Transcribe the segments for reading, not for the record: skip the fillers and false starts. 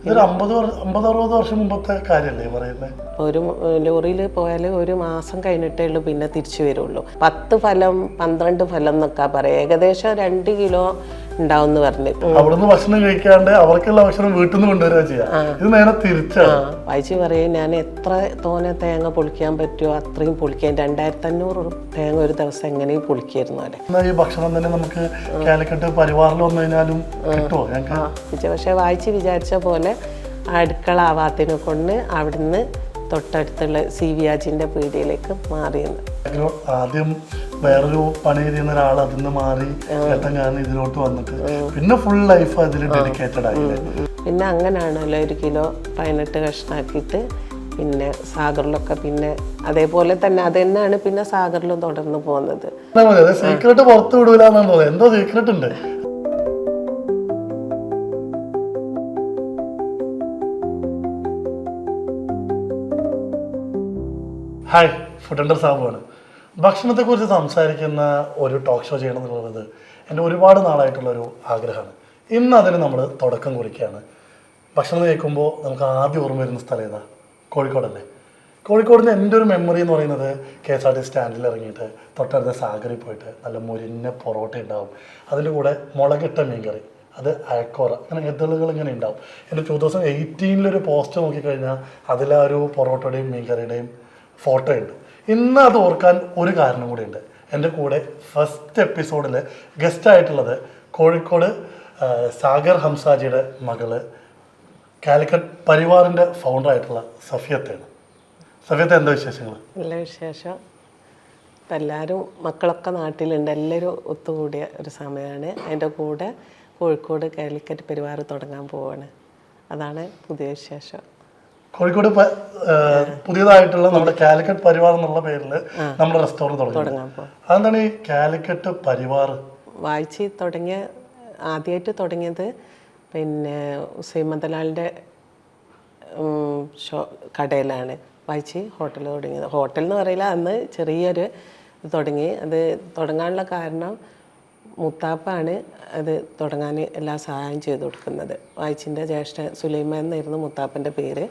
ഇതൊരു 50-60 വർഷം മുമ്പത്തെ കാര്യമല്ലേ പറയുന്നത്? ഒരു ലോറിയിൽ പോയാൽ ഒരു മാസം കഴിഞ്ഞിട്ടേ ഉള്ളൂ പിന്നെ തിരിച്ചു വരുള്ളൂ. 10 ഫലം 12 ഫലം എന്നൊക്കെ പറയാം. ഏകദേശം 2 കിലോ ഉണ്ടാവും എന്ന് പറഞ്ഞു. അവിടുന്ന് ഭക്ഷണം കഴിക്കാണ്ട് അവർക്കുള്ള ഭക്ഷണം വീട്ടിൽ നിന്ന് കൊണ്ടുവരിക ചെയ്യാം. ഇത് നേരെ തിരിച്ചാണ്. വായിച്ച് പറയും, ഞാൻ എത്ര തോനെ തേങ്ങ പൊളിക്കാൻ പറ്റുമോ അത്രയും പൊളിക്കാൻ. 2500 തേങ്ങ ഒരു ദിവസം എങ്ങനെയും പൊളിക്കായിരുന്നു അവിടെ. ഈ ഭക്ഷണം തന്നെ നമുക്ക് കാലിക്കട്ട് പരിവാറിൽ വന്നു കഴിഞ്ഞാലും കിട്ടുമോ? പക്ഷെ വായിച്ച് വിചാരിച്ച പോലെ അടുക്കള ആവാത്തിനെ കൊണ്ട് അവിടുന്ന് തൊട്ടടുത്തുള്ള CVAജിന്റെ പീടികയിലേക്ക് മാറിയെന്ന്. ആദ്യം വേറൊരു പണി ചെയ്യുന്ന ഒരാൾ അതിൽ നിന്ന് മാറി ഏട്ടൻ ഇതിലോട്ട് വന്നിട്ട് പിന്നെ ഫുൾ ലൈഫ് അതിൽ ഡെഡിക്കേറ്റഡ് ആയില്ലേ? പിന്നെ അങ്ങനെയാണല്ലോ 1 കിലോ 18 കഷ്ണാക്കിയിട്ട് പിന്നെ സാഗറിലൊക്കെ പിന്നെ അതേപോലെ തന്നെ അത് തന്നെയാണ് പിന്നെ സാഗറിലും തുടർന്ന് പോകുന്നത്. സീക്രട്ട് പുറത്തു വിടൂല എന്നാണ് തോന്നുന്നത്. എന്തോ സീക്രട്ട് ഉണ്ട്. ഹായ്, ഫുഡ് അണ്ടർ സാബുവാണ്. ഭക്ഷണത്തെക്കുറിച്ച് സംസാരിക്കുന്ന ഒരു ടോക്ക് ഷോ ചെയ്യണം എന്നുള്ളത് എൻ്റെ ഒരുപാട് നാളായിട്ടുള്ളൊരു ആഗ്രഹമാണ്. ഇന്ന് അതിന് നമ്മൾ തുടക്കം കുറിക്കുകയാണ്. ഭക്ഷണം കഴിക്കുമ്പോൾ നമുക്ക് ആദ്യം ഓർമ്മ വരുന്ന സ്ഥലം ഏതാ? കോഴിക്കോടല്ലേ. കോഴിക്കോടിന് എൻ്റെ ഒരു മെമ്മറി എന്ന് പറയുന്നത് KSRTC സ്റ്റാൻഡിൽ ഇറങ്ങിയിട്ട് തൊട്ടടുത്ത സാഗറിൽ പോയിട്ട് നല്ല മുരിഞ്ഞ പൊറോട്ട ഉണ്ടാവും, അതിൻ്റെ കൂടെ മുളകിട്ട മീൻകറി, അത് അയക്കോറ, അങ്ങനെ എതളുകൾ ഇങ്ങനെ ഉണ്ടാവും. എൻ്റെ 2018 പോസ്റ്റ് നോക്കിക്കഴിഞ്ഞാൽ അതിലാ ഒരു പൊറോട്ടയുടെയും മീൻകറിയുടെയും ഫോട്ടോ ഉണ്ട്. ഇന്ന് അത് ഓർക്കാൻ ഒരു കാരണം കൂടി ഉണ്ട്. എൻ്റെ കൂടെ ഫസ്റ്റ് എപ്പിസോഡിൽ ഗസ്റ്റായിട്ടുള്ളത് കോഴിക്കോട് സാഗർ ഹംസാജിയുടെ മകള് കാലിക്കറ്റ് പരിവാറിൻ്റെ ഫൗണ്ടറായിട്ടുള്ള സഫിയത്താണ്. സഫിയത്ത്, എന്താ വിശേഷങ്ങൾ? നല്ല വിശേഷം. ഇപ്പം എല്ലാവരും മക്കളൊക്കെ നാട്ടിലുണ്ട്. എല്ലാവരും ഒത്തുകൂടിയ ഒരു സമയമാണ്. അതിൻ്റെ കൂടെ കോഴിക്കോട് കാലിക്കറ്റ് പരിവാർ തുടങ്ങാൻ പോവാണ്. അതാണ് പുതിയ വിശേഷം. കോഴിക്കോട് പുതിയതായിട്ടുള്ള നമ്മുടെ കാലിക്കറ്റ് പരിവാർ എന്നുള്ള പേരിൽ നമ്മുടെ റെസ്റ്റോറൻറ്റ് തുടങ്ങാൻ പോകും. അതെന്താണ് ഈ കാലിക്കറ്റ് പരിവാർ? വായിച്ച് ആദ്യമായിട്ട് തുടങ്ങിയത് പിന്നെ സീമന്തലാലിൻ്റെ കടയിലാണ് വായിച്ച് ഹോട്ടൽ തുടങ്ങിയത്. ഹോട്ടൽ എന്ന് പറയില്ല, അന്ന് ചെറിയൊരു തുടങ്ങി. അത് തുടങ്ങാനുള്ള കാരണം മുത്താപ്പാണ് അത് തുടങ്ങാൻ എല്ലാ സഹായം ചെയ്തു കൊടുക്കുന്നത്. വായിച്ചിൻ്റെ ജ്യേഷ്ഠൻ സുലൈമാൻ എന്നായിരുന്നു മുത്താപ്പൻ്റെ പേര്.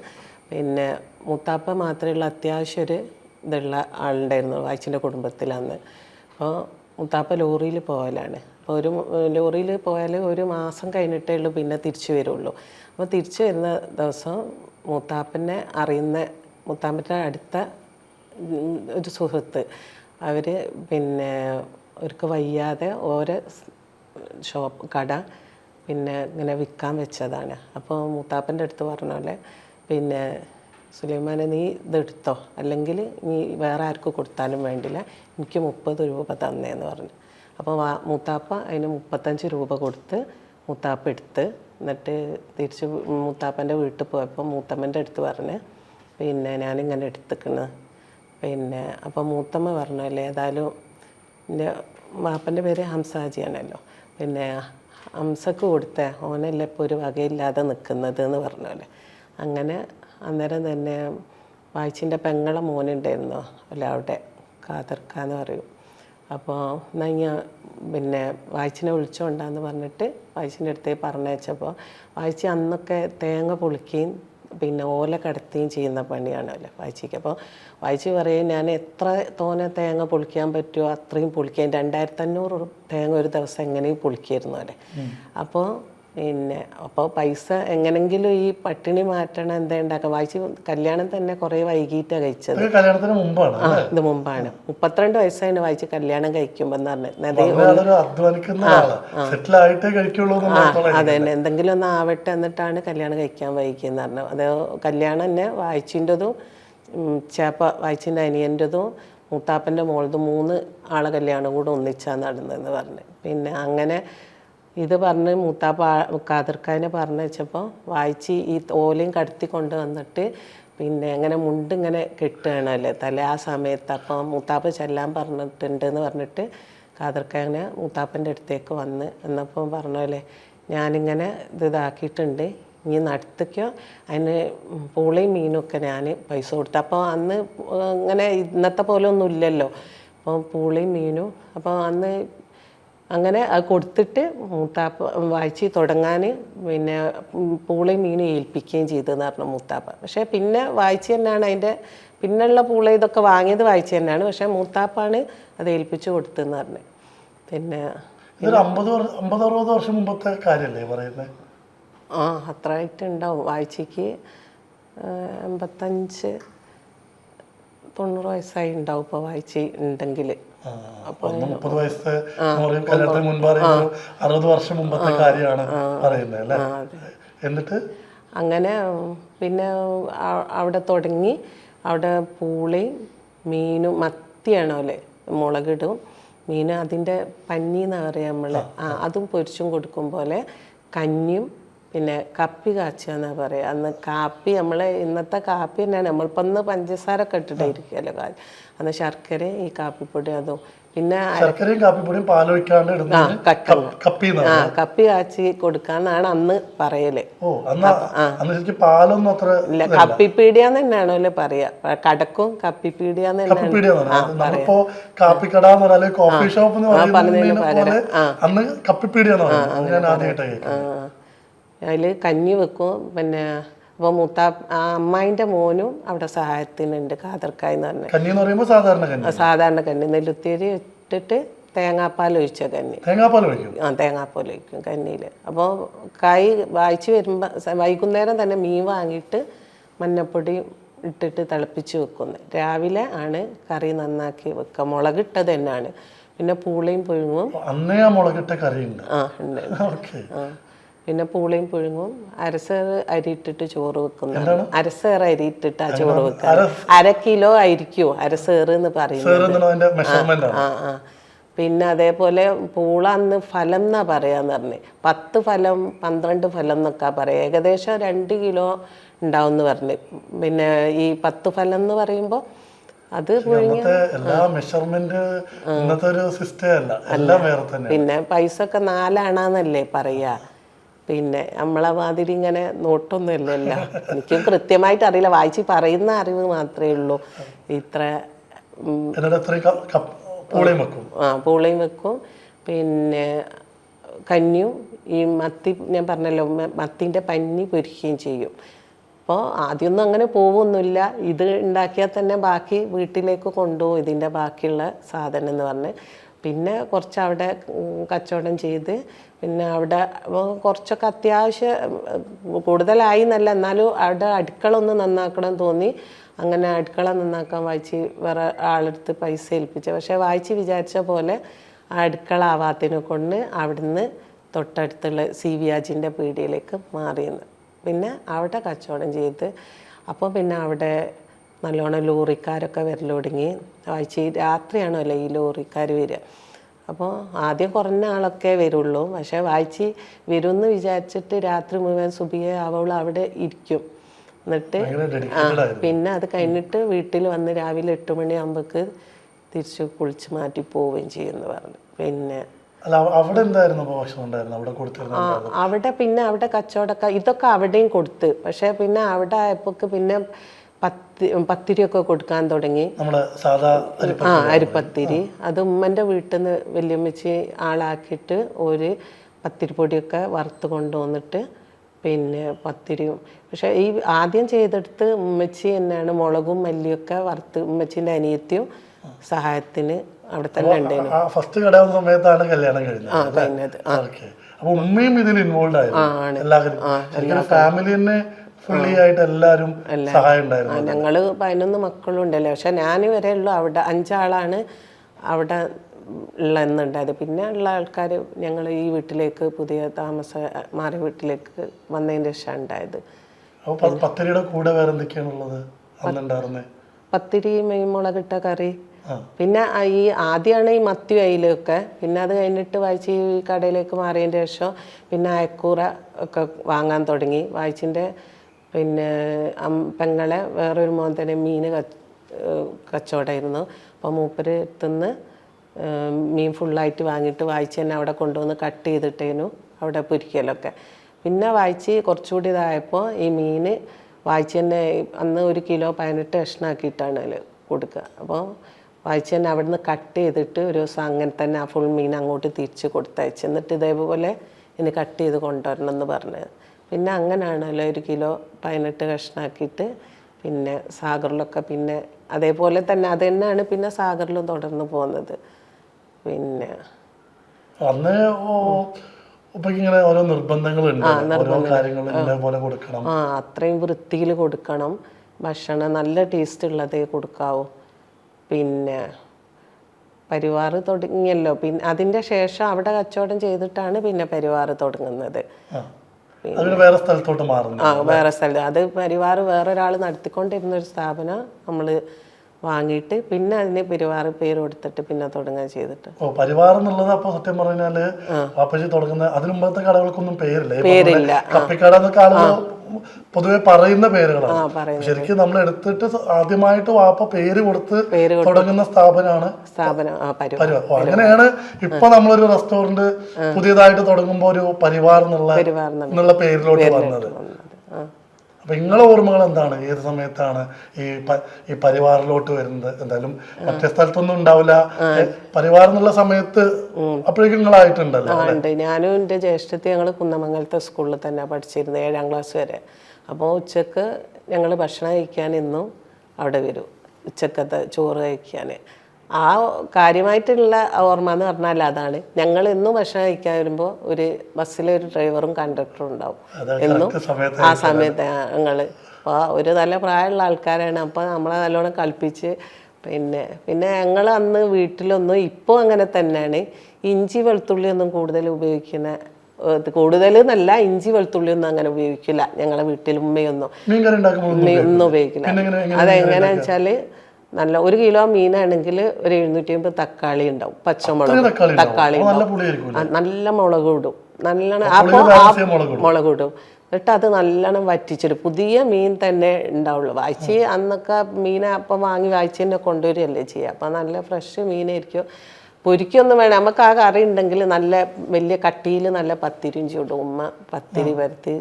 പിന്നെ മുത്താപ്പ മാത്രമേ അത്യാവശ്യം ഒരു ഇതുള്ള ആളുണ്ടായിരുന്നു വായിച്ചിൻ്റെ കുടുംബത്തിലന്ന്. അപ്പോൾ മുത്താപ്പ ലോറിയിൽ പോകലാണ്. അപ്പോൾ ഒരു ലോറിയിൽ പോയാൽ ഒരു മാസം കഴിഞ്ഞിട്ടേ ഉള്ളൂ പിന്നെ തിരിച്ചു വരുള്ളൂ. അപ്പോൾ തിരിച്ചു വരുന്ന ദിവസം മുത്താപ്പനെ അറിയുന്ന മുത്താപ്പൻ്റെ അടുത്ത ഒരു സുഹൃത്ത് അവർ പിന്നെ അവർക്ക് വയ്യാതെ ഓരോ കട പിന്നെ ഇങ്ങനെ വിൽക്കാൻ വെച്ചതാണ്. അപ്പോൾ മുത്താപ്പൻ്റെ അടുത്ത് പറഞ്ഞ പോലെ പിന്നെ സുലൈമാനെ നീ ഇതെടുത്തോ, അല്ലെങ്കിൽ നീ വേറെ ആർക്ക് കൊടുത്താലും വേണ്ടില്ല, എനിക്ക് 30 രൂപ തന്നേന്ന് പറഞ്ഞു. അപ്പോൾ മുത്താപ്പ അതിന് 35 രൂപ കൊടുത്ത് മുത്താപ്പ എടുത്ത് എന്നിട്ട് തിരിച്ച് മുത്താപ്പൻ്റെ വീട്ടിൽ പോയപ്പോൾ മൂത്തമ്മൻ്റെ അടുത്ത് പറഞ്ഞ് പിന്നെ ഞാനിങ്ങനെ എടുത്തിക്കണ്. പിന്നെ അപ്പോൾ മൂത്തമ്മ പറഞ്ഞല്ലേ, ഏതായാലും എൻ്റെ വാപ്പൻ്റെ പേര് ഹംസാജിയാണല്ലോ, പിന്നെ ഹംസക്ക് കൊടുത്തേ, ഓനല്ലേ ഇപ്പോൾ ഒരു വകയില്ലാതെ നിൽക്കുന്നത് എന്ന് പറഞ്ഞല്ലേ. അങ്ങനെ അന്നേരം തന്നെ വായിച്ചിൻ്റെ പെങ്ങളെ മോനുണ്ടായിരുന്നു അല്ല അവിടെ കാതർക്കാന്ന് പറയും. അപ്പോൾ എന്നാൽ ഞാൻ പിന്നെ വായിച്ചിനെ വിളിച്ചോണ്ടാന്ന് പറഞ്ഞിട്ട് വായിച്ചിൻ്റെ അടുത്തേക്ക് പറഞ്ഞയച്ചപ്പോൾ വായിച്ച് അന്നൊക്കെ തേങ്ങ പൊളിക്കുകയും പിന്നെ ഓല കടത്തുകയും ചെയ്യുന്ന പണിയാണല്ലോ വായിച്ചിക്ക്. അപ്പോൾ വായിച്ച് പറയും, ഞാൻ എത്ര തോനെ തേങ്ങ പൊളിക്കാൻ പറ്റുമോ അത്രയും പൊളിക്കാൻ. 2500 തേങ്ങ ഒരു ദിവസം എങ്ങനെയും പൊളിക്കായിരുന്നു അല്ലേ. അപ്പോൾ പൈസ എങ്ങനെങ്കിലും ഈ പട്ടിണി മാറ്റണം, എന്താ ഉണ്ടാക്കാം. വായിച്ച് കല്യാണം തന്നെ കുറേ വൈകിട്ടാണ് കഴിച്ചത്. കല്യാണത്തിന് മുമ്പാണ്? ഇത് മുമ്പാണ്. 32 വയസ്സാണ് വായിച്ച് കല്യാണം കഴിക്കുമ്പോൾ എന്ന് പറഞ്ഞത്. അതെ, എന്തെങ്കിലും ഒന്ന് ആവട്ടെ എന്നിട്ടാണ് കല്യാണം കഴിക്കാൻ വൈകിയെന്ന് പറഞ്ഞത്. അത് കല്യാണം തന്നെ വായിച്ചിൻ്റെതും വായിച്ചിൻ്റെ അനിയൻ്റെതും മൂത്താപ്പൻ്റെ മോളതും 3 ആളെ കല്യാണം കൂടെ ഒന്നിച്ചാണ് നടന്നതെന്ന് പറഞ്ഞ്. പിന്നെ അങ്ങനെ ഇത് പറഞ്ഞ് മൂത്താപ്പ കാതിർക്കാനെ പറഞ്ഞു വെച്ചപ്പോൾ വായിച്ച് ഈ ഓലയും കടത്തി കൊണ്ട് വന്നിട്ട് പിന്നെ ഇങ്ങനെ മുണ്ടിങ്ങനെ കെട്ടുകയാണല്ലേ തല ആ സമയത്ത്. അപ്പോൾ മൂത്താപ്പ ചെല്ലാൻ പറഞ്ഞിട്ടുണ്ടെന്ന് പറഞ്ഞിട്ട് കാതിർക്കാനെ മൂത്താപ്പൻ്റെ അടുത്തേക്ക് വന്ന് എന്നപ്പോൾ പറഞ്ഞല്ലേ, ഞാനിങ്ങനെ ഇതാക്കിയിട്ടുണ്ട്, ഇനി നടത്തിക്കോ, അതിന് പൂളയും മീനൊക്കെ ഞാൻ പൈസ കൊടുത്തു. അപ്പോൾ അന്ന് ഇങ്ങനെ ഇന്നത്തെ പോലെ ഒന്നും ഇല്ലല്ലോ. അപ്പോൾ പൂളയും മീനും അപ്പോൾ അന്ന് അങ്ങനെ അത് കൊടുത്തിട്ട് മൂത്താപ്പ വായിച്ച് തുടങ്ങാൻ പിന്നെ പൂളയും മീനും ഏൽപ്പിക്കുകയും ചെയ്തതെന്ന് പറഞ്ഞു മൂത്താപ്പ. പക്ഷേ പിന്നെ വായിച്ച് തന്നെയാണ് അതിൻ്റെ പിന്നെയുള്ള പൂള ഇതൊക്കെ വാങ്ങിയത് വായിച്ച് തന്നെയാണ്. പക്ഷേ മൂത്താപ്പാണ് അത് ഏൽപ്പിച്ച് കൊടുത്തതെന്ന് പറഞ്ഞു. പിന്നെ ഇതൊരു 50-60 വർഷം മുമ്പത്തെ കാര്യമല്ലേ പറയുന്നത്? ആ അത്ര ആയിട്ട് ഉണ്ടാവും. വായിച്ചയ്ക്ക് 85-90 വയസ്സായി ഉണ്ടാവും ഇപ്പോൾ വായിച്ച് ഉണ്ടെങ്കിൽ. 30 വയസ്സത്തെ കല്യാണത്തിന് മുൻപ് 60 വർഷം മുമ്പത്തെ കാര്യമാണ് പറയുന്നത് അല്ലേ? എന്നിട്ട് അങ്ങനെ പിന്നെ അവിടെ തുടങ്ങി. അവിടെ പൂളയും മീനും മത്തിയാണോ അല്ലേ, മുളകിടും മീൻ, അതിൻ്റെ പഞ്ഞി എന്നാണ് പറയുക നമ്മൾ. അതും പൊരിച്ചും കൊടുക്കും പോലെ കഞ്ഞിയും പിന്നെ കപ്പി കാച്ചുക എന്നാണ് പറയുക. അന്ന് കാപ്പി നമ്മൾ ഇന്നത്തെ കാപ്പി തന്നെയാണ്. നമ്മളിപ്പോൾ ഒന്ന് പഞ്ചസാര ഒക്കെ ഇട്ടിട്ടായിരിക്കുമല്ലോ അന്ന് ശർക്കര ഈ കാപ്പിപ്പൊടി അതും പിന്നെ ശർക്കരയും കാപ്പിപ്പൊടിയും പാലൊഴിക്കാണ്ട് കപ്പി കാച്ചി കൊടുക്കാന്നാണ് അന്ന് പറയല്. പാലൊന്നും അത്ര ഇല്ല, കപ്പിപ്പീടിയാന്ന് തന്നെയാണോ അല്ലേ പറയാ. കടക്കും കപ്പിപ്പീടിയാന്ന് തന്നെയാണ്. അതിൽ കഞ്ഞി വെക്കും. പിന്നെ അപ്പോൾ അമ്മായിൻ്റെ മോനും അവിടെ സഹായത്തിനുണ്ട്, കാതർക്കായെന്ന് പറഞ്ഞ സാധാരണ കഞ്ഞി നെല്ലുത്തേരി ഇട്ടിട്ട് തേങ്ങാപ്പാൽ ഒഴിച്ച കഞ്ഞി. തേങ്ങാപ്പാൽ ഒഴിക്കും കഞ്ഞിയിൽ. അപ്പോൾ കായ് വായിച്ച് വരുമ്പോൾ വൈകുന്നേരം തന്നെ മീൻ വാങ്ങിയിട്ട് മഞ്ഞപ്പൊടി ഇട്ടിട്ട് തിളപ്പിച്ച് വെക്കുന്നത്. രാവിലെ ആണ് കറി നന്നാക്കി വെക്കുക. മുളകിട്ടത് തന്നെയാണ്. പിന്നെ പൂളയും പുഴുങ്ങും. പിന്നെ പൂളയും പുഴുങ്ങും. അരസേറ് അരി ഇട്ടിട്ട് ചോറ് വെക്കുന്നത്. അരസേറ് അരി ഇട്ടിട്ട് ചോറ് വെക്കുക. 1/2 കിലോ ആയിരിക്കുമോ അരസേറ് എന്ന് പറയുന്നത്. പിന്നെ അതേപോലെ പൂള അന്ന് ഫലം എന്നാ പറയാന്ന് പറഞ്ഞ് 10 ഫലം 12 ഫലം എന്നൊക്കെ പറയാം. ഏകദേശം 2 കിലോ ഉണ്ടാവും എന്ന് പറഞ്ഞ്. പിന്നെ ഈ 10 ഫലം എന്ന് പറയുമ്പോൾ അത് പിന്നെ പൈസ ഒക്കെ 4 ആണാന്നല്ലേ പറയാ. പിന്നെ നമ്മളെ മാതിരി ഇങ്ങനെ നോട്ടൊന്നും ഇല്ലല്ലോ. എനിക്കും കൃത്യമായിട്ട് അറിയില്ല, വായിച്ച് പറയുന്ന അറിവ് മാത്രമേ ഉള്ളൂ. ഇത്ര പൂളയും വെക്കും. പിന്നെ കഞ്ഞിയും ഈ മത്തി ഞാൻ പറഞ്ഞല്ലോ, മത്തിൻ്റെ പഞ്ഞി പൊരിക്കുകയും ചെയ്യും. അപ്പോൾ ആദ്യമൊന്നും അങ്ങനെ പോവൊന്നുമില്ല. ഇത് ഉണ്ടാക്കിയാൽ തന്നെ ബാക്കി വീട്ടിലേക്ക് കൊണ്ടുപോകും, ഇതിൻ്റെ ബാക്കിയുള്ള സാധനം എന്ന് പറഞ്ഞ്. പിന്നെ കുറച്ച് അവിടെ കച്ചവടം ചെയ്ത് പിന്നെ അവിടെ കുറച്ചൊക്കെ അത്യാവശ്യം കൂടുതലായി എന്നല്ല, എന്നാലും അവിടെ അടുക്കള ഒന്ന് നന്നാക്കണം തോന്നി. അങ്ങനെ അടുക്കള നന്നാക്കാൻ വായിച്ച് വേറെ ആളെടുത്ത് പൈസ ഏൽപ്പിച്ച. പക്ഷേ വായിച്ച് വിചാരിച്ച പോലെ ആ അടുക്കള ആവാത്തിനെ കൊണ്ട് അവിടുന്ന് തൊട്ടടുത്തുള്ള CVAജിൻ്റെ പീടികയിലേക്ക് മാറിയെന്ന്. പിന്നെ അവിടെ കച്ചവടം ചെയ്ത്. അപ്പോൾ പിന്നെ അവിടെ നല്ലോണം ലോറിക്കാരൊക്കെ വരൽ തുടങ്ങി. വായിച്ച് രാത്രിയാണല്ലോ ഈ ലോറിക്കാർ വരിക. അപ്പോൾ ആദ്യം കുറഞ്ഞ ആളൊക്കെ വരുള്ളൂ. പക്ഷേ വായിച്ച് വരുമെന്ന് വിചാരിച്ചിട്ട് രാത്രി മുഴുവൻ സുബിയെ അവൾ അവിടെ ഇരിക്കും. എന്നിട്ട് പിന്നെ അത് കഴിഞ്ഞിട്ട് വീട്ടിൽ വന്ന് രാവിലെ 8 മണിയാകുമ്പോൾക്ക് തിരിച്ച് കുളിച്ച് മാറ്റി പോവുകയും ചെയ്യുമെന്ന് പറഞ്ഞു. പിന്നെ അവിടെ പിന്നെ അവിടെ കച്ചവടമൊക്കെ ഇതൊക്കെ അവിടെയും കൊടുത്ത്. പക്ഷേ പിന്നെ അവിടെ ആയപ്പോൾ പിന്നെ പത്തിരിയൊക്കെ കൊടുക്കാൻ തുടങ്ങി. അരിപ്പത്തിരി. അത് ഉമ്മൻ്റെ വീട്ടിൽ നിന്ന് വല്യമ്മച്ചി ആളാക്കിയിട്ട് ഒരു പത്തിരിപ്പൊടിയൊക്കെ വറുത്ത് കൊണ്ടുവന്നിട്ട് പിന്നെ പത്തിരിയും. പക്ഷേ ഈ ആദ്യം ചെയ്തെടുത്ത് ഉമ്മച്ചി തന്നെയാണ് മുളകും മല്ലിയൊക്കെ വറുത്ത്. ഉമ്മച്ചിൻ്റെ അനിയത്തിയും സഹായത്തിന് അവിടെ തന്നെ ഉണ്ടായിരുന്നു. ഫസ്റ്റ് കടയാവുന്ന സമയത്താണ് കല്യാണം കഴിഞ്ഞത്. ഉമ്മയും ഇതിൽ ഇൻവോൾവ് ആയിരുന്നു. ഫാമിലി തന്നെ ഫുള്ളി ആയിട്ട് എല്ലാവരും സഹായം ഉണ്ടായിരുന്നു. ഞങ്ങള് 11 മക്കളും ഉണ്ടല്ലോ. പക്ഷെ ഞാൻ വരെ ഉള്ളു അവിടെ 5 ആളാണ് അവിടെ ഉള്ളെന്നുണ്ടായത്. പിന്നെ ഉള്ള ആൾക്കാർ ഞങ്ങൾ ഈ വീട്ടിലേക്ക് പുതിയ മാറിയ വീട്ടിലേക്ക് വന്നതിന് ശേഷം ഉണ്ടായത്. പത്തിരിയുടെ കൂടെ വേറെ എന്തൊക്കെയാണുള്ളത്? പത്തിരി മുളകിട്ട കറി. പിന്നെ ഈ ആദ്യമാണ് ഈ മത്തി അയിലൊക്കെ. പിന്നെ അത് കഴിഞ്ഞിട്ട് വായിച്ച് ഈ കടയിലേക്ക് മാറിയതിൻ്റെ ശേഷം പിന്നെ അയക്കൂറ ഒക്കെ വാങ്ങാൻ തുടങ്ങി. വായിച്ചിൻ്റെ പിന്നെ പെങ്ങളെ വേറൊരു മോൻ തന്നെ മീൻ കച്ചവടമായിരുന്നു. അപ്പോൾ മൂപ്പര് എത്തുന്ന മീൻ ഫുള്ളായിട്ട് വാങ്ങിയിട്ട് വായിച്ച് തന്നെ അവിടെ കൊണ്ടുവന്ന് കട്ട് ചെയ്തിട്ടേനു അവിടെ പൊരിക്കലൊക്കെ. പിന്നെ വായിച്ച് കുറച്ചുകൂടി ഇതായപ്പോൾ ഈ മീൻ വായിച്ച് തന്നെ അന്ന് 1 കിലോ 18 കഷ്ണാക്കിയിട്ടാണ് അതിൽ കൊടുക്കുക. അപ്പോൾ വായിച്ച് തന്നെ അവിടുന്ന് കട്ട് ചെയ്തിട്ട് ഒരു ദിവസം അങ്ങനെ തന്നെ ആ ഫുൾ മീൻ അങ്ങോട്ട് തിരിച്ച് കൊടുത്തയച്ചു. എന്നിട്ട് ഇതേപോലെ ഇനി കട്ട് ചെയ്ത് കൊണ്ടുവരണം എന്ന് പറഞ്ഞത്. പിന്നെ അങ്ങനെയാണല്ലോ 1 കിലോ 18 കഷ്ണാക്കിയിട്ട് പിന്നെ സാഗറിലൊക്കെ പിന്നെ അതേപോലെ തന്നെ അത് തന്നെയാണ് പിന്നെ സാഗറിലും തുടർന്ന് പോകുന്നത്. പിന്നെ അന്ന് ഇങ്ങനെ ഓരോ നിർബന്ധങ്ങളുണ്ട്, ഓരോ കാര്യങ്ങൾ ഇതേപോലെ കൊടുക്കണം. അത്രയും വൃത്തിയിൽ കൊടുക്കണം, ഭക്ഷണം നല്ല ടേസ്റ്റ് ഉള്ളതേ കൊടുക്കാവൂ. പിന്നെ പരിവാർ തുടങ്ങിയല്ലോ, പിന്നെ അതിൻ്റെ ശേഷം അവിടെ കച്ചവടം ചെയ്തിട്ടാണ് പിന്നെ പരിവാർ തുടങ്ങുന്നത്. വേറെ സ്ഥലത്തോട്ട് മാറുന്നു. വേറെ സ്ഥലത്ത് അത് പരിവാർ വേറൊരാൾ നടത്തിക്കൊണ്ടിരുന്ന ഒരു സ്ഥാപനം നമ്മൾ വാങ്ങിയിട്ട് പിന്നെ അതിന് പരിവാർ പേര് കൊടുത്തിട്ട് പിന്നെ തുടങ്ങുക ചെയ്തിട്ട്. പരിവാർ എന്നുള്ളത് അപ്പൊ സത്യം പറഞ്ഞാല് വാപ്പച്ചി തുടങ്ങുന്ന അതിന് മുമ്പത്തെ കടകൾക്കൊന്നും പേരില്ല. കപ്പിക്കട എന്നൊക്കെ ആളുകൾ പൊതുവെ പറയുന്ന പേരുകളാണ്. ശരിക്കും നമ്മൾ എടുത്തിട്ട് ആദ്യമായിട്ട് വാപ്പ പേര് കൊടുത്ത് തുടങ്ങുന്ന സ്ഥാപനമാണ് പരിവാർ. അങ്ങനെയാണ് ഇപ്പൊ നമ്മളൊരു റെസ്റ്റോറന്റ് പുതിയതായിട്ട് തുടങ്ങുമ്പോ ഒരു പരിവാർ എന്നുള്ള പേരിലോട്ട് വന്നത്. അപ്പൊ നിങ്ങളെ ഓർമ്മകൾ എന്താണ്? ഏത് സമയത്താണ് ഈ പരിവാറിലോട്ട് വരുന്നത്? എന്തായാലും മറ്റേ സ്ഥലത്തൊന്നും ഉണ്ടാവില്ല. പരിവാർ എന്നുള്ള സമയത്ത് അപ്പോഴേക്കും നിങ്ങളായിട്ടുണ്ടല്ലോ. ഞാനും എൻ്റെ ജ്യേഷ്ഠത്തി ഞങ്ങൾ കുന്നമംഗലത്തെ സ്കൂളിൽ തന്നെ പഠിച്ചിരുന്നു 7ാം ക്ലാസ് വരെ. അപ്പോൾ ഉച്ചക്ക് ഞങ്ങൾ ഭക്ഷണം കഴിക്കാൻ ഇന്നും അവിടെ വരും, ഉച്ചക്കത്തെ ചോറ് കഴിക്കാൻ. ആ കാര്യമായിട്ടുള്ള ഓർമ്മ എന്ന് പറഞ്ഞാൽ അതാണ്. ഞങ്ങൾ എന്നും ഭക്ഷണം കഴിക്കാൻ വരുമ്പോൾ ഒരു ബസ്സിലൊരു ഡ്രൈവറും കണ്ടക്ടറും ഉണ്ടാവും എന്നും. ആ സമയത്ത് ഞങ്ങൾ അപ്പോൾ ഒരു നല്ല പ്രായമുള്ള ആൾക്കാരാണ്. അപ്പോൾ നമ്മളെ നല്ലോണം കളിപ്പിച്ച് പിന്നെ ഞങ്ങൾ അന്ന് വീട്ടിലൊന്നും ഇപ്പോൾ അങ്ങനെ തന്നെയാണ് ഇഞ്ചി വെളുത്തുള്ളി ഒന്നും കൂടുതൽ ഉപയോഗിക്കുന്ന കൂടുതൽ എന്നല്ല, ഇഞ്ചി വെളുത്തുള്ളി ഒന്നും അങ്ങനെ ഉപയോഗിക്കില്ല ഞങ്ങളെ വീട്ടിൽ. ഉമ്മയൊന്നും ഒന്നും ഉപയോഗിക്കില്ല. അതെങ്ങനെയാണെന്ന് വെച്ചാൽ നല്ല 1 കിലോ മീനാണെങ്കിൽ ഒരു 750 തക്കാളി ഉണ്ടാവും, പച്ചമുളക് തക്കാളി നല്ല മുളക് ഇടും, നല്ലോണം അപ്പോൾ മുളക് ഇടും. എന്നിട്ട് അത് നല്ലോണം വറ്റിച്ചിടും. പുതിയ മീൻ തന്നെ ഉണ്ടാവുള്ളൂ. വായിച്ച് അന്നൊക്കെ മീൻ അപ്പം വാങ്ങി വായിച്ച് തന്നെ കൊണ്ടുവരികയല്ലേ ചെയ്യുക. അപ്പം നല്ല ഫ്രഷ് മീനായിരിക്കും. പൊരിക്കൊന്നും വേണം, നമുക്ക് ആ കറി ഉണ്ടെങ്കിൽ നല്ല വലിയ കട്ടിയിൽ നല്ല പത്തിരിയും ചൂടും. ഉമ്മ പത്തിരി പരത്തി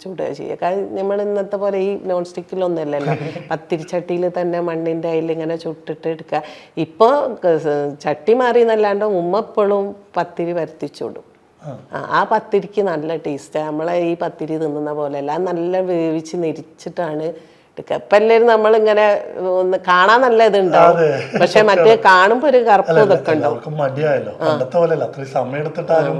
ചൂടുക ചെയ്യുക. കാരണം നമ്മൾ ഇന്നത്തെ പോലെ ഈ നോൺ സ്റ്റിക്കിലൊന്നും അല്ലല്ലോ, പത്തിരിച്ചട്ടിയിൽ തന്നെ മണ്ണിൻ്റെ അതിൽ ഇങ്ങനെ ചുട്ടിട്ട് എടുക്കുക. ഇപ്പോൾ ചട്ടി മാറി എന്നല്ലാണ്ട് ഉമ്മ എപ്പോഴും പത്തിരി പരത്തി ചൂടും. ആ പത്തിരിക്ക് നല്ല ടേസ്റ്റാണ്. നമ്മളെ ഈ പത്തിരി തിന്നുന്ന പോലെയല്ല, നല്ല വേവിച്ച് നെരിച്ചിട്ടാണ് എടുക്കുക. ഇപ്പം എല്ലാവരും നമ്മളിങ്ങനെ ഒന്ന് കാണാൻ നല്ല ഇതുണ്ടാവും, പക്ഷെ മറ്റേ കാണുമ്പോ ഒരു കറുപ്പ് ഇതൊക്കെ ഉണ്ടാവും. മടിയായല്ലോ, പണ്ടത്തെ പോലെയല്ല അത്രയും സമയം എടുത്തിട്ടാരും.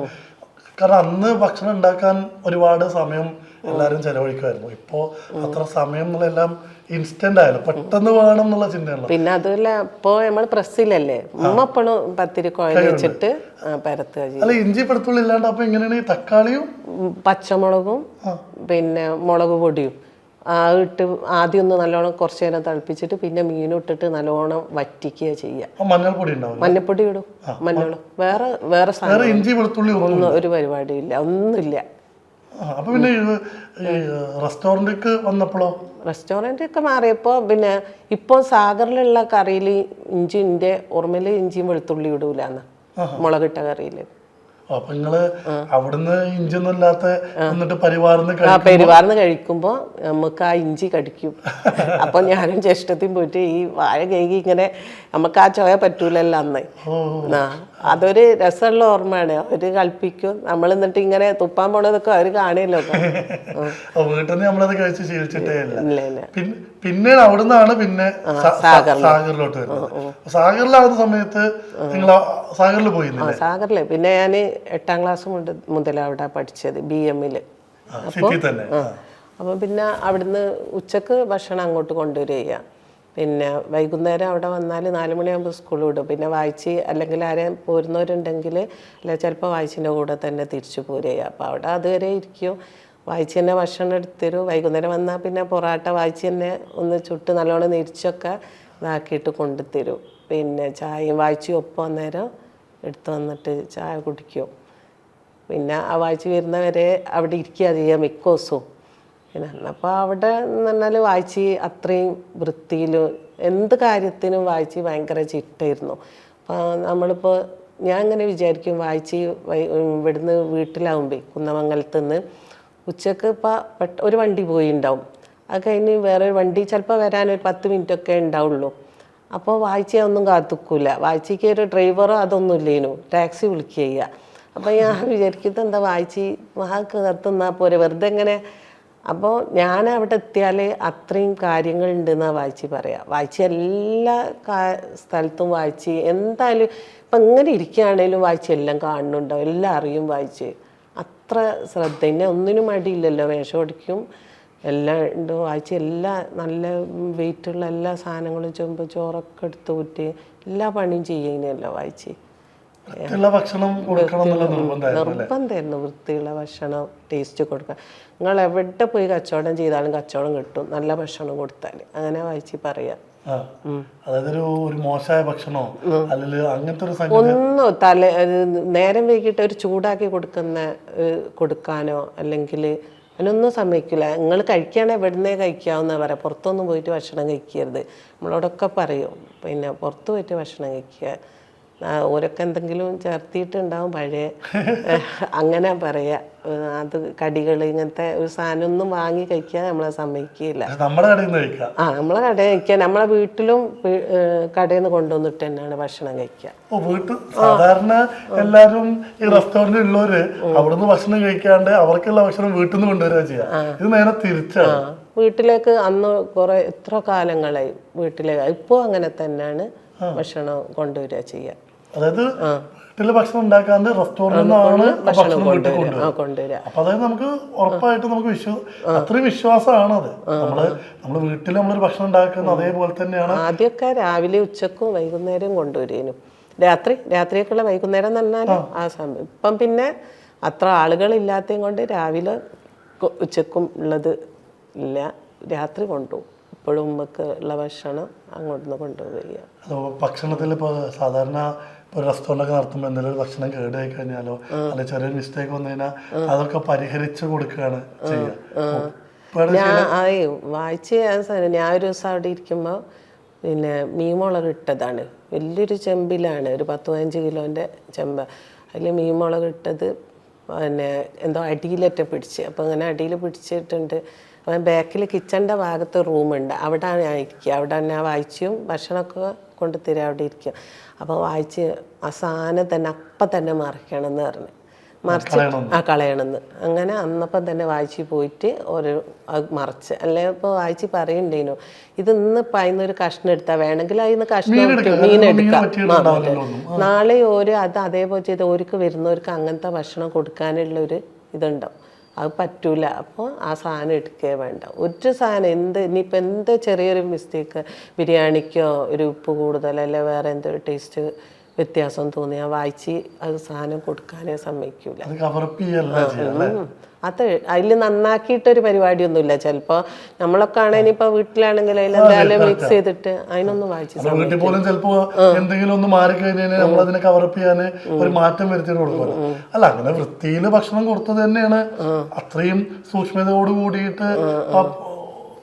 കാരണം അന്ന് ഭക്ഷണം ഉണ്ടാക്കാൻ ഒരുപാട് സമയം എല്ലാവരും ചെലവഴിക്കുമായിരുന്നു. ഇപ്പോ അത്ര സമയം എന്നുള്ളതെല്ലാം ഇൻസ്റ്റന്റ് ആയാലും പെട്ടെന്ന് വേണം എന്നുള്ള ചിന്തയല്ല. പിന്നെ അതുമല്ല ഇപ്പോൾ നമ്മൾ പ്രസ്സിലല്ലേ, ഉമ്മ എപ്പോഴും പത്തിരി കുഴൽ വെച്ചിട്ട് പരത്തുക ചെയ്യും. അല്ല, ഇഞ്ചി വെളുത്തുള്ളി ഇല്ലാണ്ട് അപ്പൊ എങ്ങനെയാണ് ഈ തക്കാളിയും പച്ചമുളകും പിന്നെ മുളക് പൊടിയും ഇട്ട് ആദ്യം ഒന്ന് നല്ലോണം കുറച്ച് നേരം തിളപ്പിച്ചിട്ട് പിന്നെ മീനും ഇട്ടിട്ട് നല്ലോണം വറ്റിക്കുക ചെയ്യുക. മഞ്ഞൾപ്പൊടി ഉണ്ടാവും, മഞ്ഞൾപ്പൊടി ഇടും, മഞ്ഞളും. വേറെ സാധനം ഇഞ്ചി വെളുത്തുള്ളി ഒന്നും ഒരു പരിപാടിയില്ല, ഒന്നുമില്ല. അപ്പൊ പിന്നെ റെസ്റ്റോറന്റിലേക്ക് വന്നപ്പോഴോ? റെസ്റ്റോറൻറ്റൊക്കെ മാറിയപ്പോൾ പിന്നെ ഇപ്പോൾ സാഗറിലുള്ള കറിയിൽ ഇഞ്ചിൻ്റെ ഓർമ്മയിൽ ഇഞ്ചിയും വെളുത്തുള്ളി ഇടൂലെന്ന്, മുളകിട്ട കറിയിൽ. അപ്പൊ നിങ്ങള് അവിടുന്ന് ഇഞ്ചൊന്നും ഇല്ലാത്ത എന്നിട്ട് പരിവാറിന്ന് കഴിക്കുമ്പോ നമുക്ക് ആ ഇഞ്ചി കടിക്കും. അപ്പൊ ഞാനും ജ്യേഷ്ഠത്തിയും പോയിട്ട് ഈ വാഴ കഴുകി ഇങ്ങനെ, നമുക്ക് ആ ചോയ പറ്റൂലല്ലോ അന്ന്. അതൊരു രസമുള്ള ഓർമ്മയാണ്. അവര് കളിപ്പിക്കും, നമ്മൾ എന്നിട്ട് ഇങ്ങനെ തുപ്പാൻ പോണതൊക്കെ അവര് കാണുമല്ലോ. വീട്ടിൽ നിന്ന് നമ്മളത് കഴിച്ച് ശീലിച്ചിട്ടേ ഇല്ല. പിന്നെ അവിടുന്നാണ് പിന്നെ സാഗറിലോട്ട് വരുന്നത്. സാഗറിലാവുന്ന സമയത്ത് നിങ്ങൾ സാഗറിൽ പോയിരുന്നില്ലേ? സാഗറില് പിന്നെ ഞാൻ 8ാം ക്ലാസ് മുതൽ അവിടെ പഠിച്ചത്, BM. അപ്പോൾ പിന്നെ അവിടുന്ന് ഉച്ചക്ക് ഭക്ഷണം അങ്ങോട്ട് കൊണ്ടുവരിക. പിന്നെ വൈകുന്നേരം അവിടെ വന്നാൽ 4 മണിയാകുമ്പോൾ സ്കൂൾ വിടും. പിന്നെ വായിച്ച് അല്ലെങ്കിൽ ആരെയും പോരുന്നവരുണ്ടെങ്കിൽ അല്ല ചിലപ്പോൾ വായിച്ചിൻ്റെ കൂടെ തന്നെ തിരിച്ചു പോരുക. അപ്പോൾ അവിടെ അതുവരെ ഇരിക്കും, വായിച്ച് തന്നെ ഭക്ഷണം എടുത്തരും. വൈകുന്നേരം വന്നാൽ പിന്നെ പൊറാട്ട വായിച്ച് തന്നെ ഒന്ന് ചുട്ട് നല്ലോണം നെരിച്ചൊക്കെ ഇതാക്കിയിട്ട് കൊണ്ടുതരും. പിന്നെ ചായയും വായിച്ചും ഒപ്പം അന്നേരം എടുത്ത് വന്നിട്ട് ചായ കുടിക്കും. പിന്നെ ആ വായിച്ച് വരുന്നവരെ അവിടെ ഇരിക്കുക ചെയ്യുക മിക്ക ദിവസവും. പിന്നെ അപ്പോൾ അവിടെ എന്ന് പറഞ്ഞാൽ വായിച്ച് അത്രയും വൃത്തിയിൽ എന്ത് കാര്യത്തിനും വായിച്ച് ഭയങ്കര ചിട്ടായിരുന്നു. അപ്പോൾ നമ്മളിപ്പോൾ ഞാൻ ഇങ്ങനെ വിചാരിക്കും, വായിച്ച് ഇവിടുന്ന് വീട്ടിലാവുമ്പോൾ കുന്നമംഗലത്ത് നിന്ന് ഉച്ചക്ക് ഇപ്പോൾ ഒരു വണ്ടി പോയി ഉണ്ടാവും, അത് കഴിഞ്ഞ് വേറൊരു വണ്ടി ചിലപ്പോൾ വരാനൊരു 10 മിനിറ്റൊക്കെ ഉണ്ടാവുള്ളൂ. അപ്പോൾ വായിച്ച ഒന്നും കാത്തുക്കൂല. വായിച്ചയ്ക്ക് ഒരു ഡ്രൈവറോ അതൊന്നും ഇല്ലേനു, ടാക്സി വിളിക്കുക ചെയ്യുക. അപ്പോൾ ഞാൻ വിചാരിക്കുന്നത് എന്താ വായിച്ച് കത്തുന്നാൽ പോരെ, വെറുതെ എങ്ങനെ. അപ്പോൾ ഞാൻ അവിടെ എത്തിയാൽ അത്രയും കാര്യങ്ങളുണ്ടെന്നാണ് വായിച്ച് പറയാം. വായിച്ച് എല്ലാ സ്ഥലത്തും വായിച്ച് എന്തായാലും ഇപ്പം ഇങ്ങനെ ഇരിക്കുകയാണെങ്കിലും വായിച്ച് എല്ലാം കാണുന്നുണ്ടാവും, എല്ലാം അറിയും വായിച്ച്. അത്ര ശ്രദ്ധ, എന്നെ ഒന്നിനും മടിയില്ലല്ലോ, വേഷം ഒടിക്കും എല്ലാം ഉണ്ട്. വായിച്ച് എല്ലാ നല്ല വെയിറ്റുള്ള എല്ലാ സാധനങ്ങളും ചെമ്പ് ചോറൊക്കെ എടുത്ത് ഊറ്റി എല്ലാ പണിയും ചെയ്യുന്നതല്ലോ വായിച്ച്. നിർബന്ധമായിരുന്നു വൃത്തിയുള്ള ഭക്ഷണം, ടേസ്റ്റ് കൊടുക്കാൻ. നിങ്ങൾ എവിടെ പോയി കച്ചവടം ചെയ്താലും കച്ചവടം കിട്ടും, നല്ല ഭക്ഷണം കൊടുത്താൽ. അങ്ങനെ വായിച്ച് പറയാം. മോശമായ ഭക്ഷണോ അല്ലെങ്കിൽ അങ്ങനത്തെ ഒന്നും നേരം വൈകിട്ട് ഒരു ചൂടാക്കി കൊടുക്കാനോ അല്ലെങ്കിൽ അതിനൊന്നും സമ്മതിക്കില്ല. നിങ്ങൾ കഴിക്കുകയാണെങ്കിൽ എവിടുന്നേ കഴിക്കാവുന്ന പറയാം, പുറത്തൊന്നും പോയിട്ട് ഭക്ഷണം കഴിക്കരുത് നമ്മളോടൊക്കെ പറയും. പിന്നെ പുറത്ത് പോയിട്ട് ഭക്ഷണം കഴിക്കുക, ഓരൊക്കെ എന്തെങ്കിലും ചേർത്തിട്ടുണ്ടാവും പഴയ അങ്ങനെ പറയാ. അത് കടികൾ ഇങ്ങനത്തെ ഒരു സാധനം ഒന്നും വാങ്ങി കഴിക്കാൻ നമ്മളെ സമ്മതിക്കില്ല. നമ്മളെ കടയിൽ കഴിക്കുക, നമ്മളെ വീട്ടിലും കടയിൽ നിന്ന് കൊണ്ടുവന്നിട്ട് തന്നെയാണ് ഭക്ഷണം കഴിക്കുക. സാധാരണ എല്ലാരും ഈ റെസ്റ്റോറന്റിൽ ഉള്ളവര് അവിടുന്ന് ഭക്ഷണം കഴിക്കാണ്ട് അവർക്കുള്ള ഭക്ഷണം വീട്ടിൽ നിന്ന് കൊണ്ടുവരിക ചെയ്യാം. ഇത് നേരെ തിരിച്ചാണ്. വീട്ടിലേക്ക് അന്ന് കുറെ എത്ര കാലങ്ങളായി വീട്ടിലേക്ക്, ഇപ്പോൾ അങ്ങനെ തന്നെയാണ് ഭക്ഷണം കൊണ്ടുവരിക ചെയ്യുക. അതായത് വീട്ടില് ഭക്ഷണം ഉണ്ടാക്കാണ്ട് റെസ്റ്റോറന്റിൽ ഭക്ഷണം കൊണ്ടുവരിക. അപ്പൊ അതായത് നമുക്ക് ഉറപ്പായിട്ട് നമുക്ക് അത്രയും വിശ്വാസമാണ് അത്. നമ്മള് വീട്ടിൽ നമ്മളൊരു ഭക്ഷണം ഉണ്ടാക്കുന്നത് അതേപോലെ തന്നെയാണ്. ആദ്യമൊക്കെ രാവിലെ ഉച്ചക്കും വൈകുന്നേരം കൊണ്ടുവരേനും, രാത്രിയൊക്കെയുള്ള വൈകുന്നേരം തന്നാലും ആ സമയം. ഇപ്പം പിന്നെ അത്ര ആളുകളില്ലാത്തതും കൊണ്ട് രാവിലെ ഉച്ചക്കും ഉള്ളത് ഇല്ല, രാത്രി കൊണ്ടുപോകും. ഇപ്പോഴും ഉമ്മക്ക് ഉള്ള ഭക്ഷണം അങ്ങോട്ട് കൊണ്ടുപോവുക. ഭക്ഷണത്തിൽ ഇപ്പോൾ സാധാരണ ഇപ്പോൾ റെസ്റ്റോറൻ്റ് ഒക്കെ നടത്തുമ്പോൾ എന്തെങ്കിലും ഒരു ഭക്ഷണം കേടായി കഴിഞ്ഞാലോ അല്ലെങ്കിൽ ചെറിയൊരു മിസ്റ്റേക്ക് വന്നു കഴിഞ്ഞാൽ അതൊക്കെ പരിഹരിച്ച് കൊടുക്കുകയാണ് ചെയ്യുക. വായിച്ച് ഞാൻ ഒരു ദിവസം അവിടെ ഇരിക്കുമ്പോൾ പിന്നെ മീൻമുളക് ഇട്ടതാണ്, വലിയൊരു ചെമ്പിലാണ്, ഒരു 10-15 കിലോൻ്റെ ചെമ്പ്. അതിൽ മീൻമുളക് ഇട്ടത് പിന്നെ എന്തോ അടിയിലേറ്റ പിടിച്ച്. അപ്പോൾ അങ്ങനെ അടിയിൽ പിടിച്ചിട്ടുണ്ട്. അപ്പം ബാക്കിൽ കിച്ചണിൻ്റെ ഭാഗത്ത് റൂമുണ്ട്, അവിടെയാണ് ഞാൻ ഇരിക്കുക. അവിടെ ഞാൻ വായിച്ചും ഭക്ഷണമൊക്കെ കൊണ്ടുതരിക, അവിടെ ഇരിക്കുക. അപ്പോൾ വായിച്ച് ആ സാധനം തന്നെ അപ്പം തന്നെ മറിക്കണമെന്ന് പറഞ്ഞു, കളയണമെന്ന്. അങ്ങനെ അന്നപ്പം തന്നെ വായിച്ച് പോയിട്ട് ഒരു മറിച്ച്. അല്ലെ ഇപ്പോൾ വായിച്ച് പറയുന്നുണ്ടേനു, ഇത് ഇന്നിപ്പോൾ അതിന്നൊരു കഷ്ണം എടുത്താൽ വേണമെങ്കിൽ അതിന്ന് കഷ്ണം മീനെടുക്കാം, നാളെ അത് അതേപോലെ ചെയ്ത് ഓർക്ക് വരുന്നവർക്ക് അങ്ങനത്തെ ഭക്ഷണം കൊടുക്കാനുള്ളൊരു ഇതുണ്ടാവും. അത് പറ്റൂല. അപ്പോൾ ആ സാധനം എടുക്കേ വേണ്ട. ഒരു സാധനം ഇനിയിപ്പോൾ എന്ത് ചെറിയൊരു മിസ്റ്റേക്ക്, ബിരിയാണിക്കോ ഒരു ഉപ്പ് കൂടുതൽ അല്ലെ വേറെ എന്തൊരു ടേസ്റ്റ് വ്യത്യാസം തോന്നിയാൽ വായിച്ച് അത് സാധനം കൊടുക്കാനേ സമ്മതിക്കൂല. അത് അതിൽ നന്നാക്കിയിട്ടൊരു പരിപാടിയൊന്നുമില്ല. ചിലപ്പോൾ നമ്മളൊക്കെ ആണെങ്കിൽ ഇപ്പോൾ വീട്ടിലാണെങ്കിൽ അതിലെന്തായാലും മിക്സ് ചെയ്തിട്ട് അതിനൊന്നും വായിച്ച് വീട്ടിൽ പോലും ചിലപ്പോൾ എന്തെങ്കിലും ഒന്ന് മാറി കഴിഞ്ഞാൽ നമ്മൾ അതിനെ കവറപ്പ് ചെയ്യാൻ ഒരു മാറ്റം വരുത്തി കൊടുക്കുമല്ലോ. അല്ല, അങ്ങനെ വൃത്തിയിൽ ഭക്ഷണം കൊടുത്തത് തന്നെയാണ് അത്രയും സൂക്ഷ്മതയോട് കൂടിയിട്ട്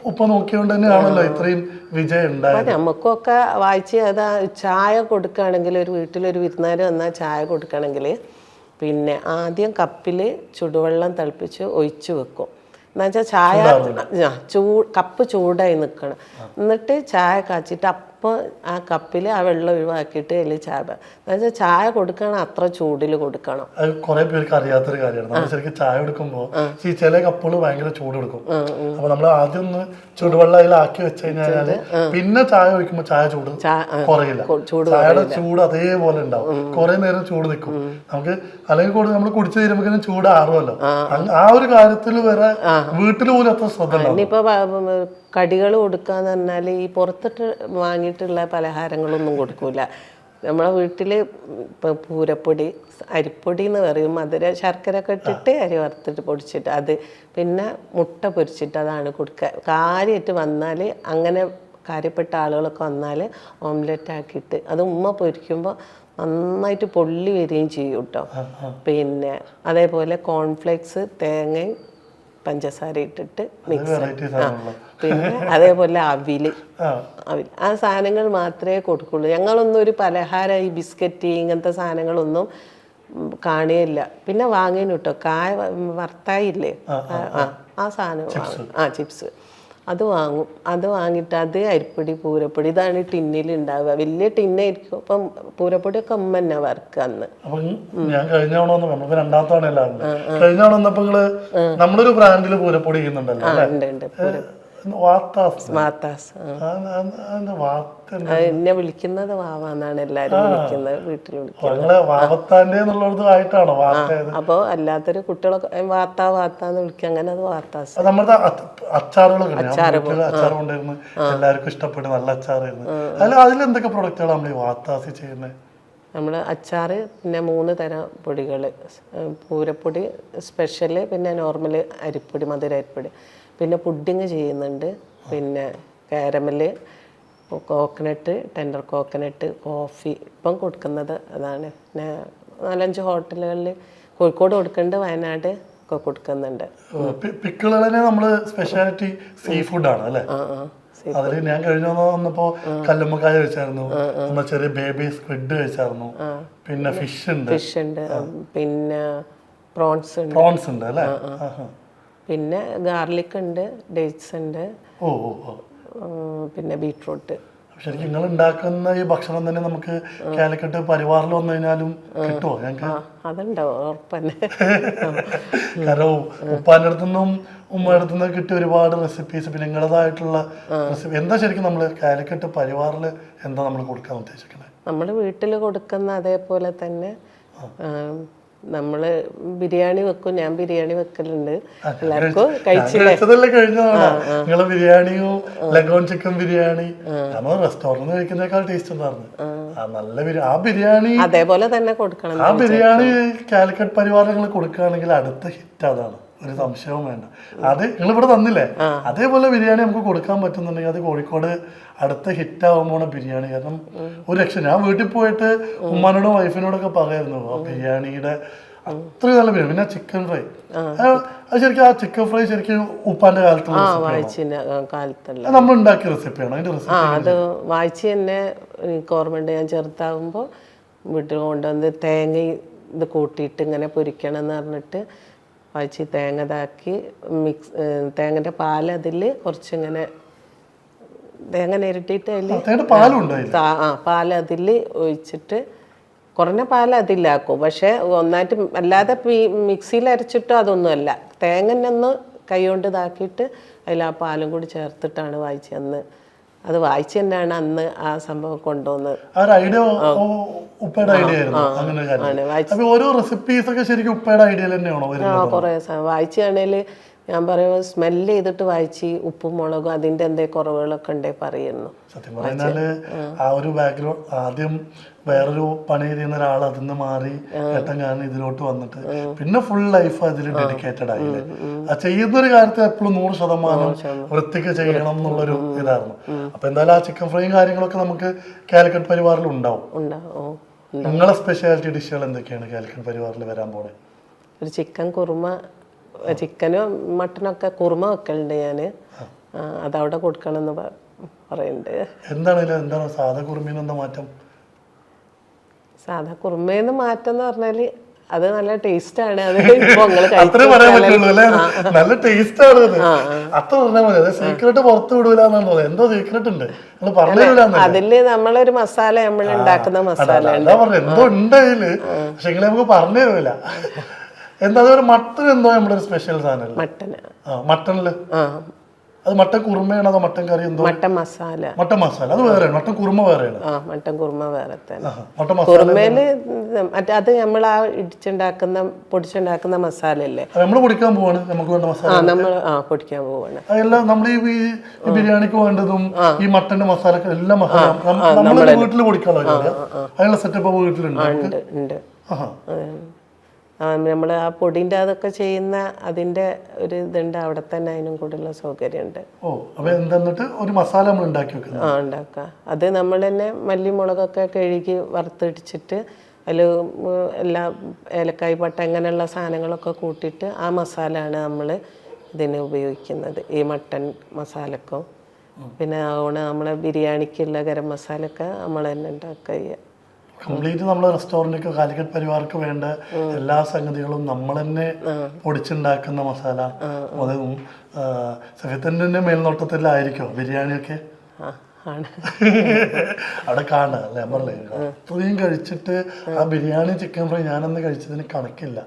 ഉപ്പ നോക്കിയോണ്ട് തന്നെയാണല്ലോ ഇത്രയും വിജയം ഉണ്ടായത്. നമുക്കൊക്കെ വായിച്ച് അതാ ചായ കൊടുക്കുകയാണെങ്കിൽ, ഒരു വീട്ടിലൊരു വിരുന്നുകാർ വന്നാൽ ചായ കൊടുക്കുകയാണെങ്കിൽ പിന്നെ ആദ്യം കപ്പിൽ ചുടുവെള്ളം തിളപ്പിച്ച് ഒഴിച്ചു വെക്കും. എന്നുവെച്ചാൽ ചായ കപ്പ് ചൂടായി നിൽക്കണം. എന്നിട്ട് ചായ കാച്ചിട്ട് അപ്പോൾ ആ കപ്പിൽ ആ വെള്ളം ഒഴിവാക്കിയിട്ട് അതിൽ ചായ, എന്നുവെച്ചാൽ ചായ കൊടുക്കണം അത്ര ചൂടിൽ കൊടുക്കണം. അത് കുറെ പേർക്ക് അറിയാത്തൊരു കാര്യമാണ്. നമ്മൾ ശരിക്കും ചായ എടുക്കുമ്പോൾ ഈ ചില കപ്പുകൾ ഭയങ്കര ചൂട് എടുക്കും. അപ്പൊ നമ്മൾ ആദ്യം ഒന്ന് ചൂടുവെള്ളം അതിലാക്കി വെച്ച് കഴിഞ്ഞാല് പിന്നെ ചായ ഒഴിക്കുമ്പോൾ ചായ ചൂട് കുറയില്ല, ചായയുടെ ചൂട് അതേപോലെ ഉണ്ടാവും, കുറെ നേരം ചൂട് നിൽക്കും. നമുക്ക് അല്ലെങ്കിൽ കൂടെ നമ്മൾ കുടിച്ചു തീരുമ്പോഴേക്കും ചൂട് ആറുമല്ലോ. ആ ഒരു കാര്യത്തിൽ വരെ വീട്ടിൽ പോലും അത്ര ശ്രദ്ധ. ഇനിയിപ്പോ കടികൾ കൊടുക്കാന്ന് പറഞ്ഞാൽ ഈ പുറത്തിട്ട് വാങ്ങിയിട്ടുള്ള പലഹാരങ്ങളൊന്നും കൊടുക്കൂല. നമ്മളെ വീട്ടിൽ ഇപ്പോൾ പൂരപ്പൊടി, അരിപ്പൊടി എന്ന് പറയും, മധുര ശർക്കര ഒക്കെ ഇട്ടിട്ട് അരി വറുത്തിട്ട് പൊടിച്ചിട്ട് അത്, പിന്നെ മുട്ട പൊരിച്ചിട്ട് അതാണ് കൊടുക്കുക. കാര്യമായിട്ട് വന്നാൽ അങ്ങനെ കാര്യപ്പെട്ട ആളുകളൊക്കെ വന്നാൽ ഓംലെറ്റ് ആക്കിയിട്ട് അത് ഉമ്മ പൊരിക്കുമ്പോൾ നന്നായിട്ട് പൊള്ളി വരികയും ചെയ്യും കേട്ടോ. പിന്നെ അതേപോലെ കോൺഫ്ലേക്സ് തേങ്ങയും പഞ്ചസാര ഇട്ടിട്ട് മിക്സ്. പിന്നെ അതേപോലെ അവിൽ ആ സാധനങ്ങൾ മാത്രമേ കൊടുക്കുള്ളൂ. ഞങ്ങളൊന്നും ഒരു പലഹാരം ഈ ബിസ്ക്കറ്റ് ഇങ്ങനത്തെ സാധനങ്ങളൊന്നും കാണുകയില്ല. പിന്നെ വാങ്ങിന് കേട്ടോ കായ വറുത്തായില്ലേ, ആ സാധനം വാങ്ങും, ചിപ്സ് അത് വാങ്ങും. അത് വാങ്ങിയിട്ട് അത് അരിപ്പൊടി പൂരപ്പൊടി ഇതാണ് ടിന്നിൽ ഉണ്ടാവുക. വലിയ ടിന്നായിരിക്കും. അപ്പം പൂരപ്പൊടിയൊക്കെ അമ്മ തന്നെ വറുക്കുക അന്ന്. അപ്പൊ ഞാൻ കഴിഞ്ഞ തവണ വന്നപ്പോ രണ്ടാമത്തെ തവണ കഴിഞ്ഞ തവണ വന്നപ്പോ നിങ്ങള് നമ്മളൊരു ബ്രാൻഡിൽ പൂരപ്പൊടി ചെയ്യുന്നുണ്ടല്ലോ അല്ലേ? ഉണ്ട് വാത്താസ്. വാത്താസ്. വാത്ത എന്നെ വിളിക്കുന്നത് വാവാന്നാണ് എല്ലാരും വിളിക്കുന്നത്, വീട്ടിൽ വിളിക്കുന്നത്. നിങ്ങളെ വാവത്താന്റെ എന്നുള്ളത് ആയിട്ടാണോ വാത്ത? അപ്പോൾ അല്ലാത്തൊരു കുട്ടികളൊക്കെ വാത്താന്ന് വിളിക്കുക, അങ്ങനെ അത് വാത്താസ്. നമ്മുടെ അച്ചാറുകളൊക്കെ അച്ചാർ കൊണ്ടായിരുന്നു, എല്ലാവർക്കും ഇഷ്ടപ്പെട്ടു, നല്ല അച്ചാറായിരുന്നു. അതിലെന്തൊക്കെ പ്രൊഡക്റ്റുകൾ നമ്മൾ ഈ വാത്താസി ചെയ്യുന്നത്? നമ്മൾ അച്ചാർ, പിന്നെ 3 തരം പൊടികൾ, പൂരപ്പൊടി സ്പെഷ്യൽ, പിന്നെ നോർമൽ അരിപ്പൊടി, മധുര അരിപ്പൊടി, പിന്നെ പുഡിങ് ചെയ്യുന്നുണ്ട്, പിന്നെ caramel, coconut, tender coconut, coffee. ഇപ്പം കൊടുക്കുന്നത് അതാണ്. പിന്നെ 4-5 ഹോട്ടലുകളിൽ കോഴിക്കോട് കൊടുക്കുന്നുണ്ട്, വയനാട് ഒക്കെ കൊടുക്കുന്നുണ്ട്. പിക്കിളുകളെ നമ്മള് സ്പെഷ്യാലിറ്റി സീ ഫുഡാണ് അല്ലേ? അതിൽ ഞാൻ കഴിഞ്ഞ വന്നപ്പോ കല്ലുമ്മക്കായ കഴിച്ചായിരുന്നു, നമ്മുടെ ചെറിയ ബേബി സ്ക്വിഡ് കഴിച്ചായിരുന്നു, പിന്നെ ഫിഷ് ഉണ്ട്, പിന്നെ പ്രോൺസ് ഉണ്ട് അല്ലേ? പിന്നെ ഗാർലിക് ഉണ്ട്, ഡേറ്റ്സ് ഉണ്ട്, പിന്നെ ബീട്രൂട്ട്. ശരിക്കും നിങ്ങൾ ഉണ്ടാക്കുന്ന ഈ ഭക്ഷണം തന്നെ നമുക്ക് കാലിക്കട്ട് പരിവാറിൽ വന്നു കഴിഞ്ഞാലും കിട്ടുമോ ഞങ്ങൾക്ക്? അതുണ്ടാവും, ഉറപ്പന്നെ. കാരണം ഉപ്പാൻ്റെ അടുത്തുനിന്നും ഉമ്മയുടെ അടുത്തുനിന്നും കിട്ടിയ ഒരുപാട് റെസിപ്പീസ്, പിന്നെ നിങ്ങളതായിട്ടുള്ള റെസിപ്പി എന്താ ശരിക്കും നമ്മൾ കാലിക്കട്ട് പരിവാറിൽ എന്താ നമ്മൾ കൊടുക്കാൻ ഉദ്ദേശിക്കുന്നത്? നമ്മൾ വീട്ടിൽ കൊടുക്കുന്ന അതേപോലെ തന്നെ നമ്മൾ ബിരിയാണി വെക്കും. ഞാൻ ബിരിയാണി വെക്കലുണ്ട്, എല്ലാവർക്കും കഴിച്ചതല്ലേ കഴിഞ്ഞതാണ്. നിങ്ങളെ ബിരിയാണിയോ ലഗോൺ ചിക്കൻ ബിരിയാണി നമ്മൾ റെസ്റ്റോറൻറ്റ് കഴിക്കുന്നേക്കാൾ ടേസ്റ്റ് ഉണ്ടായിരുന്നു. നല്ല ആ ബിരിയാണി അതേപോലെ തന്നെ കൊടുക്കണം. ആ ബിരിയാണി കാലിക്കട്ട് പരിവാറിൽ നിങ്ങൾ കൊടുക്കുകയാണെങ്കിൽ അടുത്ത ഹിറ്റ് അതാണ്, ഒരു സംശയവും വേണ്ട. അത് നിങ്ങൾ ഇവിടെ തന്നില്ലേ, അതേപോലെ ബിരിയാണി നമുക്ക് കൊടുക്കാൻ പറ്റുന്നുണ്ടെങ്കിൽ അത് കോഴിക്കോട് അടുത്ത ഹിറ്റ് ആവുമ്പോൾ ബിരിയാണി. കാരണം ഒരു രക്ഷ, ഞാൻ വീട്ടിൽ പോയിട്ട് ഉമ്മാനോടും വൈഫിനോടൊക്കെ പറയായിരുന്നു ആ ബിരിയാണിയുടെ അത്രയും നല്ല ബിരിയാണി. പിന്നെ ചിക്കൻ ഫ്രൈ, അത് ശരിക്കും ആ ചിക്കൻ ഫ്രൈ ശരിക്കും ഉപ്പാന്റെ കാലത്തുള്ള നമ്മൾ ഉണ്ടാക്കിയ റെസിപ്പിയാണ്. അതിന്റെ റെസിപ്പി അത് വായിച്ച് തന്നെ എനിക്ക് ഓർമ്മയുണ്ട്. ഞാൻ ചെറുതാകുമ്പോൾ വീട്ടിൽ കൊണ്ടുവന്ന് തേങ്ങ ഇത് കൂട്ടിയിട്ട് ഇങ്ങനെ പൊരിക്കണം എന്ന് പറഞ്ഞിട്ട് വായിച്ച് തേങ്ങ ഇതാക്കി തേങ്ങൻ്റെ പാൽ അതിൽ കുറച്ചിങ്ങനെ തേങ്ങ നേരിട്ടിട്ട് അതിൽ പാൽ അതിൽ ഒഴിച്ചിട്ട് കുറഞ്ഞ പാൽ അതിലാക്കും. പക്ഷേ ഒന്നായിട്ട് അല്ലാതെ മിക്സിയിൽ അരച്ചിട്ടോ അതൊന്നുമല്ല, തേങ്ങ ഒന്ന് കൈ കൊണ്ട് ഇതാക്കിയിട്ട് അതിൽ ആ പാലും കൂടി ചേർത്തിട്ടാണ് വായിച്ച് അന്ന്. അത് വായിച്ച് തന്നെയാണ് അന്ന് ആ സംഭവം കൊണ്ടുവന്നത്. കുറേ വായിച്ചാണേൽ ഞാൻ പറയുമ്പോൾ സ്മെല്ല് ചെയ്തിട്ട് വായിച്ച് ഉപ്പും മുളകും അതിൻ്റെ എന്തേ കുറവുകളൊക്കെ ഉണ്ടേ പറയുന്നു. സത്യം പറഞ്ഞാല് ആ ഒരു ബാക്ക്ഗ്രൗണ്ട് ആദ്യം വേറൊരു പണി ചെയ്യുന്ന ഒരാൾ അതിൽ നിന്ന് മാറി ഏട്ടൻ കാരണം ഇതിലോട്ട് വന്നിട്ട് പിന്നെ ഫുൾ ലൈഫ് അതിൽ ഡെഡിക്കേറ്റഡ് ആയില്ലേ. ആ ചെയ്യുന്ന ഒരു കാര്യത്തിൽ എപ്പോഴും 100% വൃത്തിക്ക് ചെയ്യണം എന്നുള്ളൊരു ഇതായിരുന്നു. അപ്പൊ എന്തായാലും ആ ചിക്കൻ ഫ്രൈയും കാര്യങ്ങളൊക്കെ നമുക്ക് കാലിക്കട്ട് പരിവാറിൽ ഉണ്ടാവും. നിങ്ങളെ സ്പെഷ്യാലിറ്റി ഡിഷുകൾ എന്തൊക്കെയാണ് കാലിക്കട്ട് പരിവാറിൽ വരാൻ പോണേ? ഒരു ചിക്കൻ കുറുമ, ചിക്കനും മട്ടനൊക്കെ കുറുമ വെക്കലുണ്ട് ഞാൻ. അതവിടെ കൊടുക്കണം എന്ന് പറയുന്നുണ്ട്. എന്താണ് സാധാ കുറുമയിൽ എന്താ മാറ്റം? സാധാ കുറുമേന്ന് മാറ്റം എന്ന് പറഞ്ഞാല് അത് നല്ല ടേസ്റ്റ് ആണ്. അത് നല്ല ടേസ്റ്റ് ആണ്. അത്ര പറഞ്ഞാൽ മതി. അത് സീക്രട്ട് പുറത്ത് വിടൂലെന്നാണ് തോന്നുന്നത്. എന്തോ സീക്രട്ട് ഉണ്ട്, അതില് നമ്മളൊരു മസാല നമ്മൾ ഉണ്ടാക്കുന്ന മസാല എന്തോ ഉണ്ട് അതില്. പക്ഷെ എങ്ങനെ നമുക്ക് പറഞ്ഞു തരൂല. എന്താ മട്ടൻ എന്തോ നമ്മുടെ ഒരു സ്പെഷ്യൽ സാധനം. മട്ടനില് അത് മട്ടൻ കുറുമയാണോ അതോ മട്ടൻ കറി എന്തോ? മട്ടൻ മസാല. മട്ടൻ മസാല അത് വേറെയാണ്, മട്ടൻ കുറുമ വേറെയാണ്. മട്ടൻ കുറുമ വേറെ തന്നെ. കുറുമയില് മറ്റേ അത് നമ്മൾ ആ ഇടിച്ചുണ്ടാക്കുന്ന പൊടിച്ചുണ്ടാക്കുന്ന മസാല അല്ലേ നമ്മൾ പൊടിക്കാൻ പോവാണ്. നമുക്ക് വേണ്ട മസാല നമ്മൾ പൊടിക്കാൻ പോവാണ്. അതെല്ലാം നമ്മൾ ഈ ബിരിയാണിക്ക് വേണ്ടതും ഈ മട്ടന്റെ മസാല എല്ലാ മസാല നമ്മൾ വീട്ടിൽ പൊടിക്കാനുള്ള അതിനുള്ള സെറ്റപ്പ് വീട്ടിലുണ്ട്. നമ്മൾ ആ പൊടിൻ്റെ അതൊക്കെ ചെയ്യുന്ന അതിൻ്റെ ഒരു ഇതുണ്ട് അവിടെ തന്നെ, അതിനും കൂടെയുള്ള സൗകര്യമുണ്ട്. ഒരു മസാല നമ്മൾ ഉണ്ടാക്കുക. അത് നമ്മൾ തന്നെ മല്ലിമുളകൊക്കെ കഴുകി വറുത്തിടിച്ചിട്ട് അതിൽ എല്ലാ ഏലക്കായ് പട്ട അങ്ങനെയുള്ള സാധനങ്ങളൊക്കെ കൂട്ടിയിട്ട് ആ മസാലയാണ് നമ്മൾ ഇതിന് ഉപയോഗിക്കുന്നത്, ഈ മട്ടൻ മസാലക്കും. പിന്നെ അതുകൊണ്ട് നമ്മളെ ബിരിയാണിക്കുള്ള ഗരം മസാലയൊക്കെ നമ്മൾ തന്നെ ഉണ്ടാക്കുക ചെയ്യുക. കംപ്ലീറ്റ് നമ്മളെ റെസ്റ്റോറൻറ്റിക്ക് കാലിക്കറ്റ് പരിവാർക്ക് വേണ്ട എല്ലാ സംഗതികളും നമ്മൾ തന്നെ പൊടിച്ചുണ്ടാക്കുന്ന മസാല. അത് സഫിയത്തിൻ്റെ മേൽനോട്ടത്തിലായിരിക്കും ബിരിയാണിയൊക്കെ ആണ്. അവിടെ കാണുക അല്ലേ? ഞാൻ പറഞ്ഞേ അത്രയും കഴിച്ചിട്ട് ആ ബിരിയാണി ചിക്കൻ ഫ്രൈ ഞാനന്ന് കഴിച്ചതിന് കണക്കില്ല.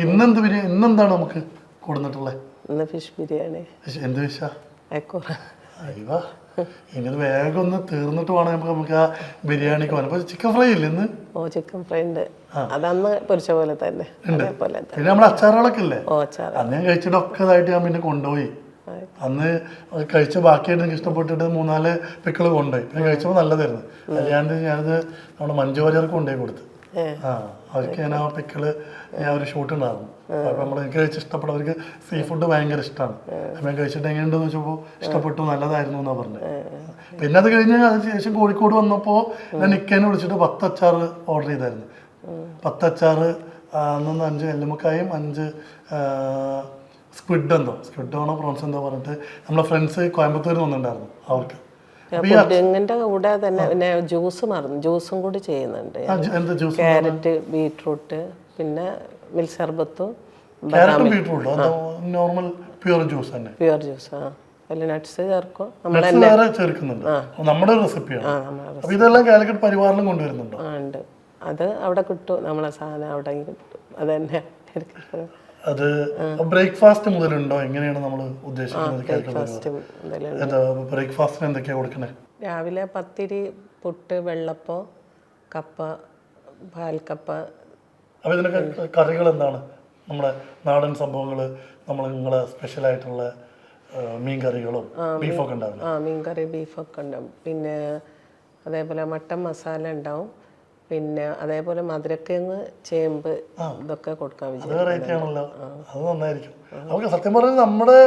ഇന്നെന്ത് ബിരിയാണി, ഇന്നെന്താണ് നമുക്ക് കൊടുത്തിട്ടുള്ളത്? ഇന്ന് ഫിഷ് ബിരിയാണി. എന്ത് ഫിഷാ? അയ്യോ, ഇങ്ങനെ വേഗം ഒന്ന് തീർന്നിട്ട് വേണം നമുക്ക് ആ ബിരിയാണിക്ക് പോകാൻ. അപ്പൊ ചിക്കൻ ഫ്രൈ ഇല്ല ഇന്ന്? ഓ, ചിക്കൻ ഫ്രൈ ഉണ്ട്. അതന്ന് പൊരിച്ച പോലെ തന്നെ. പിന്നെ നമ്മുടെ അച്ചാറുകളൊക്കെ ഇല്ലേ? അന്ന് ഞാൻ കഴിച്ചിട്ടൊക്കെ ഇതായിട്ട് ഞാൻ പിന്നെ കൊണ്ടുപോയി. അന്ന് കഴിച്ച ബാക്കിയായിട്ട് എനിക്ക് ഇഷ്ടപ്പെട്ടിട്ട് 3-4 പിക്കിള് കൊണ്ടുപോയി. ഞാൻ കഴിച്ചപ്പോൾ നല്ലതായിരുന്നു. അല്ലാണ്ട് ഞാനത് നമ്മുടെ മഞ്ജു വാര്യർക്ക് കൊണ്ടുപോയി കൊടുത്തു. അവർക്ക് ഞാൻ ആ പിക്കിള് ഞാൻ ഒരു ഷൂട്ട് ഉണ്ടായിരുന്നു. അപ്പൊ എനിക്ക് കഴിച്ച് ഇഷ്ടപ്പെട്ടവർക്ക് സീ ഫുഡ് ഭയങ്കര ഇഷ്ടമാണ്. അപ്പൊ ഞാൻ കഴിച്ചിട്ട് എങ്ങനെയുണ്ടെന്ന് വെച്ചപ്പോൾ ഇഷ്ടപ്പെട്ടു, നല്ലതായിരുന്നു എന്നാ പറഞ്ഞത്. പിന്നെ അത് കഴിഞ്ഞ് അതിന് ശേഷം കോഴിക്കോട് വന്നപ്പോൾ ഞാൻ നിക്കേനെ വിളിച്ചിട്ട് 10 അച്ചാർ ഓർഡർ ചെയ്തായിരുന്നു. 10 അച്ചാർ, അന്നൊന്ന് 5 എല്ലുമുക്കായും 5 സ്ക്വിഡാണോ പ്രോൺസ് എന്തോ പറഞ്ഞിട്ട് നമ്മളെ ഫ്രണ്ട്സ് കോയമ്പത്തൂരിൽ വന്നിട്ടുണ്ടായിരുന്നു. അവർക്ക് പുഡിങ്ങിന്റെ കൂടെ തന്നെ പിന്നെ ജ്യൂസ് മറന്നു, ജ്യൂസും കൂടി ചെയ്യുന്നുണ്ട്. ക്യാരറ്റ്, ബീട്രൂട്ട്, പിന്നെ മിൽക്ക് ശർബത്തും നോർമൽ പ്യൂർ ജ്യൂസ് തന്നെ. Pure juice. അതിൽ നട്ട്സ് ചേർക്കും, ചേർക്കുന്നുണ്ട്. നമ്മുടെ റെസിപ്പിയാണ്. ഇതെല്ലാം കാലിക്കറ്റ് പരിവാറിലും കൊണ്ടുവരുന്നുണ്ടോ? ഉണ്ട്. അത് അവിടെ കിട്ടും, നമ്മളെ സാധനം അവിടെ കിട്ടും. അത് തന്നെ. അത് ബ്രേക്ക്ഫാസ്റ്റ് മുതലുണ്ടോ? എങ്ങനെയാണ് നമ്മൾ ഉദ്ദേശിക്കുന്നത്? ബ്രേക്ക്ഫാസ്റ്റിന് എന്തൊക്കെയാ കൊടുക്കണേ? രാവിലെ പത്തിരി, പുട്ട്, വെള്ളപ്പം, കപ്പ, പാൽക്കപ്പ. അപ്പൊ ഇതിനൊക്കെ കറികൾ എന്താണ്? നമ്മുടെ നാടൻ സംഭവങ്ങൾ, നിങ്ങളെ സ്പെഷ്യൽ ആയിട്ടുള്ള മീൻ കറികളും ബീഫൊക്കെ ഉണ്ടാവില്ല? മീൻകറി, ബീഫൊക്കെ ഉണ്ടാവും. പിന്നെ അതേപോലെ മട്ടൻ മസാല ഉണ്ടാവും. പിന്നെ അതേപോലെ മധുരക്കിഴങ്ങ്, ചേമ്പ്, ഇതൊക്കെ കൊടുക്കാൻ വിചാരിക്കുന്നു. അത് നന്നായിരിക്കും. നമുക്ക് സത്യം പറഞ്ഞാൽ നമ്മുടെ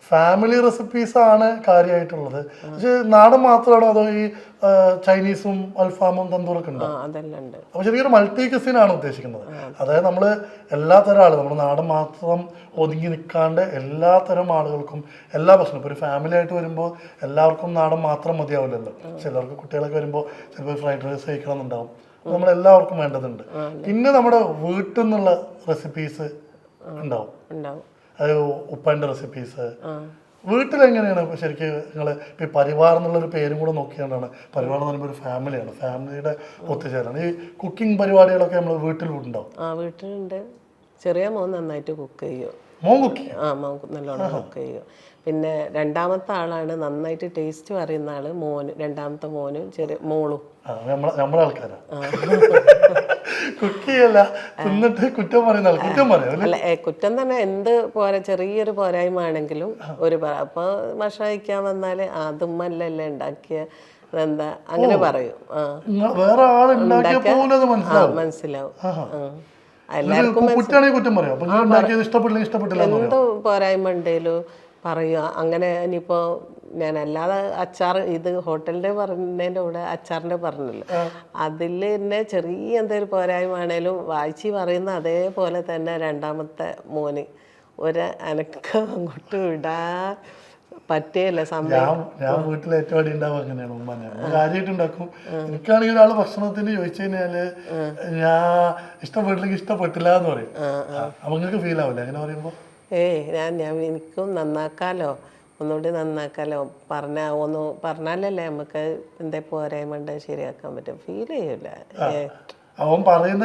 ഫാമിലി റെസിപ്പീസ് ആണ് കാര്യമായിട്ടുള്ളത്. പക്ഷെ നാടൻ മാത്രമാണോ അതോ ഈ ചൈനീസും അൽഫാമും തന്തൂറൊക്കെ ഉണ്ടോ? അപ്പൊ ശരിക്കും മൾട്ടി ക്യൂസിൻ ആണ് ഉദ്ദേശിക്കുന്നത്. അതായത് നമ്മള് എല്ലാ തരം ആളുകൾ, നമ്മുടെ നാടൻ മാത്രം ഒതുങ്ങി നിൽക്കാണ്ട് എല്ലാ തരം ആളുകൾക്കും എല്ലാ ഭക്ഷണം. ഇപ്പൊ ഒരു ഫാമിലി ആയിട്ട് വരുമ്പോൾ എല്ലാവർക്കും നാടൻ മാത്രം മതിയാവില്ലല്ലോ. ചിലർക്ക് കുട്ടികളൊക്കെ വരുമ്പോൾ ചിലപ്പോൾ ഫ്രൈഡ് റൈസ് കഴിക്കണം എന്നുണ്ടാവും. നമ്മളെല്ലാവർക്കും വേണ്ടതുണ്ട്. പിന്നെ നമ്മുടെ വീട്ടിൽ നിന്നുള്ള റെസിപ്പീസ് ഉണ്ടാവും. അത് ഉപ്പൻ്റെ റെസിപ്പീസ് വീട്ടിലെങ്ങനെയാണ് ശരിക്കും നിങ്ങൾ ഇപ്പം പരിവാർ എന്നുള്ളൊരു പേരും കൂടെ നോക്കിയാണ്ടാണ്. പരിവാർ എന്ന് പറയുമ്പോൾ ഒരു ഫാമിലിയാണ്, ഫാമിലിയുടെ ഒത്തുചേരാണ്. ഈ കുക്കിംഗ് പരിപാടികളൊക്കെ നമ്മൾ വീട്ടിലുണ്ടാവും. വീട്ടിലുണ്ട്. ചെറിയ മോൻ നന്നായിട്ട് കുക്ക് ചെയ്യും. മോൻ കുക്ക് ചെയ്യും? മോൻ നല്ലോണം കുക്ക് ചെയ്യും. പിന്നെ രണ്ടാമത്തെ ആളാണ് നന്നായിട്ട് ടേസ്റ്റ് പറയുന്ന ആള് മോന്. രണ്ടാമത്തെ മോനും ചെറിയ മോളും നമ്മളെ ആൾക്കാരാ. കുക്ക് ചെയ്യല്ല, എന്നിട്ട് കുറ്റം പറയുന്ന ആൾ കുറ്റം പറയാം. അല്ല, കുറ്റം തന്നെ. എന്ത് ചെറിയൊരു പോരായ്മ ആണെങ്കിലും ഒരു അപ്പൊ ഭക്ഷണം കഴിക്കാൻ വന്നാല് അതുമ്മല്ലല്ലേ ഉണ്ടാക്കിയ എന്താ അങ്ങനെ പറയും. വേറെ മനസ്സിലാവും. എല്ലാവർക്കും എന്ത് പോരായ്മ ഉണ്ടേലും പറയുക. അങ്ങനെ ഇനിയിപ്പോൾ ഞാൻ അല്ലാതെ അച്ചാർ, ഇത് ഹോട്ടലിൻ്റെ പറഞ്ഞതിൻ്റെ കൂടെ അച്ചാറിൻ്റെ പറഞ്ഞല്ലോ, അതിൽ തന്നെ ചെറിയ എന്തെങ്കിലും പോരായ്മ ആണേലും വായിച്ച് പറയുന്ന അതേപോലെ തന്നെ രണ്ടാമത്തെ മോന് അനക്കം അങ്ങോട്ട് വിടാൻ പറ്റിയല്ല സമയം. ഞാൻ വീട്ടിൽ ഏറ്റവും അടി ഉണ്ടാവും അങ്ങനെയാണ്. ഉമ്മനെ കാര്യമായിട്ട് ഉണ്ടാക്കും. എനിക്കാണെങ്കിൽ ഒരാൾ ഭക്ഷണത്തിന് ചോദിച്ചു കഴിഞ്ഞാല് ഞാൻ ഇഷ്ടപ്പെട്ടില്ലെങ്കിൽ ഇഷ്ടപ്പെട്ടില്ല എന്ന് പറയും. അപ്പൊ നിങ്ങൾക്ക് ഫീൽ ആവില്ല അങ്ങനെ പറയുമ്പോ? ഞാൻ എനിക്കും നന്നാക്കാലോ, ഒന്നുകൂടി നന്നാക്കാലോ, പറഞ്ഞാലല്ലേ നമുക്ക് എന്താ പോരായ്മ ഉണ്ട് ശരിയാക്കാൻ പറ്റും. ഫീൽ ചെയ്യൂല. അവൻ പറയുന്ന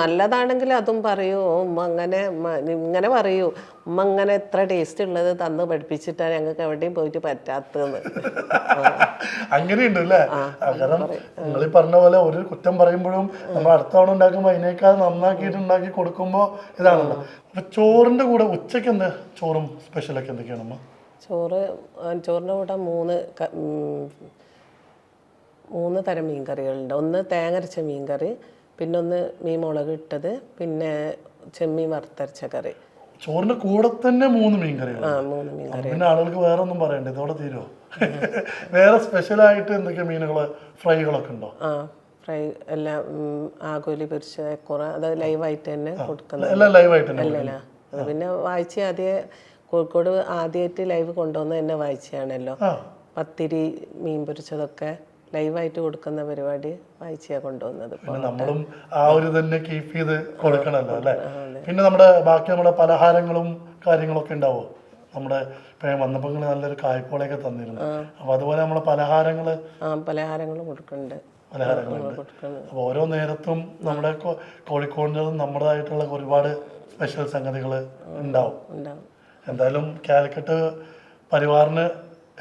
നല്ലതാണെങ്കിൽ അതും പറയൂ. ഉമ്മ ഇങ്ങനെ പറയൂ, ഉമ്മ ഇങ്ങനെ എത്ര ടേസ്റ്റ് ഉള്ളത് തന്ന് പഠിപ്പിച്ചിട്ടാണ് ഞങ്ങൾക്ക് എവിടെയും പോയിട്ട് പറ്റാത്തതെന്ന്. അങ്ങനെയുണ്ട് അല്ലേ? കാരണം നിങ്ങൾ ഈ പറഞ്ഞ പോലെ ഒരു കുറ്റം പറയുമ്പോഴും നമ്മൾ അടുത്ത തവണ ഉണ്ടാക്കുമ്പോൾ അതിനേക്കാൾ നന്നാക്കിയിട്ട് ഉണ്ടാക്കി കൊടുക്കുമ്പോൾ ഇതാണല്ലോ. അപ്പൊ ചോറിന്റെ കൂടെ ഉച്ചക്ക് എന്താ ചോറും സ്പെഷ്യലൊക്കെ എന്തൊക്കെയാണ് അമ്മ? ചോറിന്റെ കൂടെ 3 തരം മീൻ കറികളുണ്ട്. ഒന്ന് തേങ്ങരച്ച മീൻ കറി, പിന്നെ ഒന്ന് മീൻ മുളക് ഇട്ടത്, പിന്നെ ചെമ്മീൻ വറുത്തരച്ച കറി. ചോറിന്റെ കൂടെ തന്നെ 3 മീൻ കറികൾ. 3 മീൻ കറി. പിന്നെ ആളുകൾക്ക് വേറെ ഒന്നും പറയണ്ട, ഇതോടെ തീരുമോ? വേറെ സ്പെഷ്യലായിട്ട് എന്തൊക്കെ മീനുകള് ഫ്രൈകളൊക്കെ ഉണ്ടോ? ഫ്രൈ എല്ലാം ആഗോലി പൊരിച്ച കുറ, അത് ലൈവായിട്ട് തന്നെ കൊടുക്കുന്നത്. അല്ലല്ല, പിന്നെ വായിച്ച കോഴിക്കോട് ആദ്യമായിട്ട് ലൈവ് കൊണ്ടുവന്ന് തന്നെ വായിച്ചാണല്ലോ. പത്തിരി, മീൻ പൊരിച്ചതൊക്കെ ലൈവായിട്ട് കൊടുക്കുന്ന പരിപാടി വായിച്ചയാണ് കൊണ്ടുവന്നത്. പിന്നെ നമ്മളും ആ ഒരു തന്നെ കീപ്പ് ചെയ്ത് കൊടുക്കണമല്ലോ അല്ലേ. പിന്നെ ബാക്കി നമ്മുടെ പലഹാരങ്ങളും കാര്യങ്ങളൊക്കെ ഉണ്ടാവോ? നമ്മുടെ ഇപ്പം വന്നപ്പോൾ നല്ലൊരു കായ്പോളയൊക്കെ തന്നിരുന്നു. അപ്പോൾ അതുപോലെ നമ്മളെ പലഹാരങ്ങളും കൊടുക്കുന്നുണ്ട്. അപ്പോൾ ഓരോ നേരത്തും നമ്മുടെ കോഴിക്കോടിൻ്റെതും നമ്മുടേതായിട്ടുള്ള ഒരുപാട് സ്പെഷ്യൽ സംഗതികൾ ഉണ്ടാവും. എന്തായാലും കാലിക്കറ്റ് പരിവാറിന്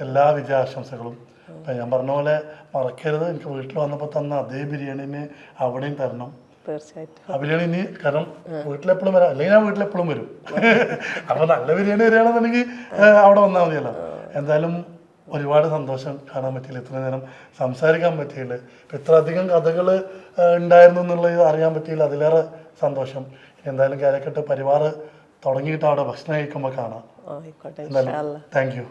എല്ലാ വിജയാശംസകളും. അപ്പം ഞാൻ പറഞ്ഞ പോലെ മറക്കരുത്, എനിക്ക് വീട്ടിൽ വന്നപ്പോൾ തന്ന അതേ ബിരിയാണിന് അവിടെയും തരണം. തീർച്ചയായിട്ടും ആ ബിരിയാണി ഇനി കാരണം വീട്ടിലെപ്പോഴും വരാം, അല്ലെങ്കിൽ ഞാൻ വീട്ടിലെപ്പോഴും വരും. അപ്പോൾ നല്ല ബിരിയാണി വരികയാണെന്നുണ്ടെങ്കിൽ അവിടെ വന്നാൽ മതിയല്ലോ. എന്തായാലും ഒരുപാട് സന്തോഷം കാണാൻ പറ്റിയില്ല, ഇത്ര നേരം സംസാരിക്കാൻ പറ്റിയില്ല, ഇപ്പം ഇത്ര അധികം കഥകൾ ഉണ്ടായിരുന്നു എന്നുള്ളത് അറിയാൻ പറ്റിയില്ല, അതിലേറെ സന്തോഷം. എന്തായാലും കാലിക്കറ്റ് പരിവാർ തുടങ്ങിയിട്ട് അവിടെ ഭക്ഷണം കഴിക്കുമ്പോൾ കാണാം. ആയിക്കോട്ടെ. എന്തായാലും താങ്ക് യു.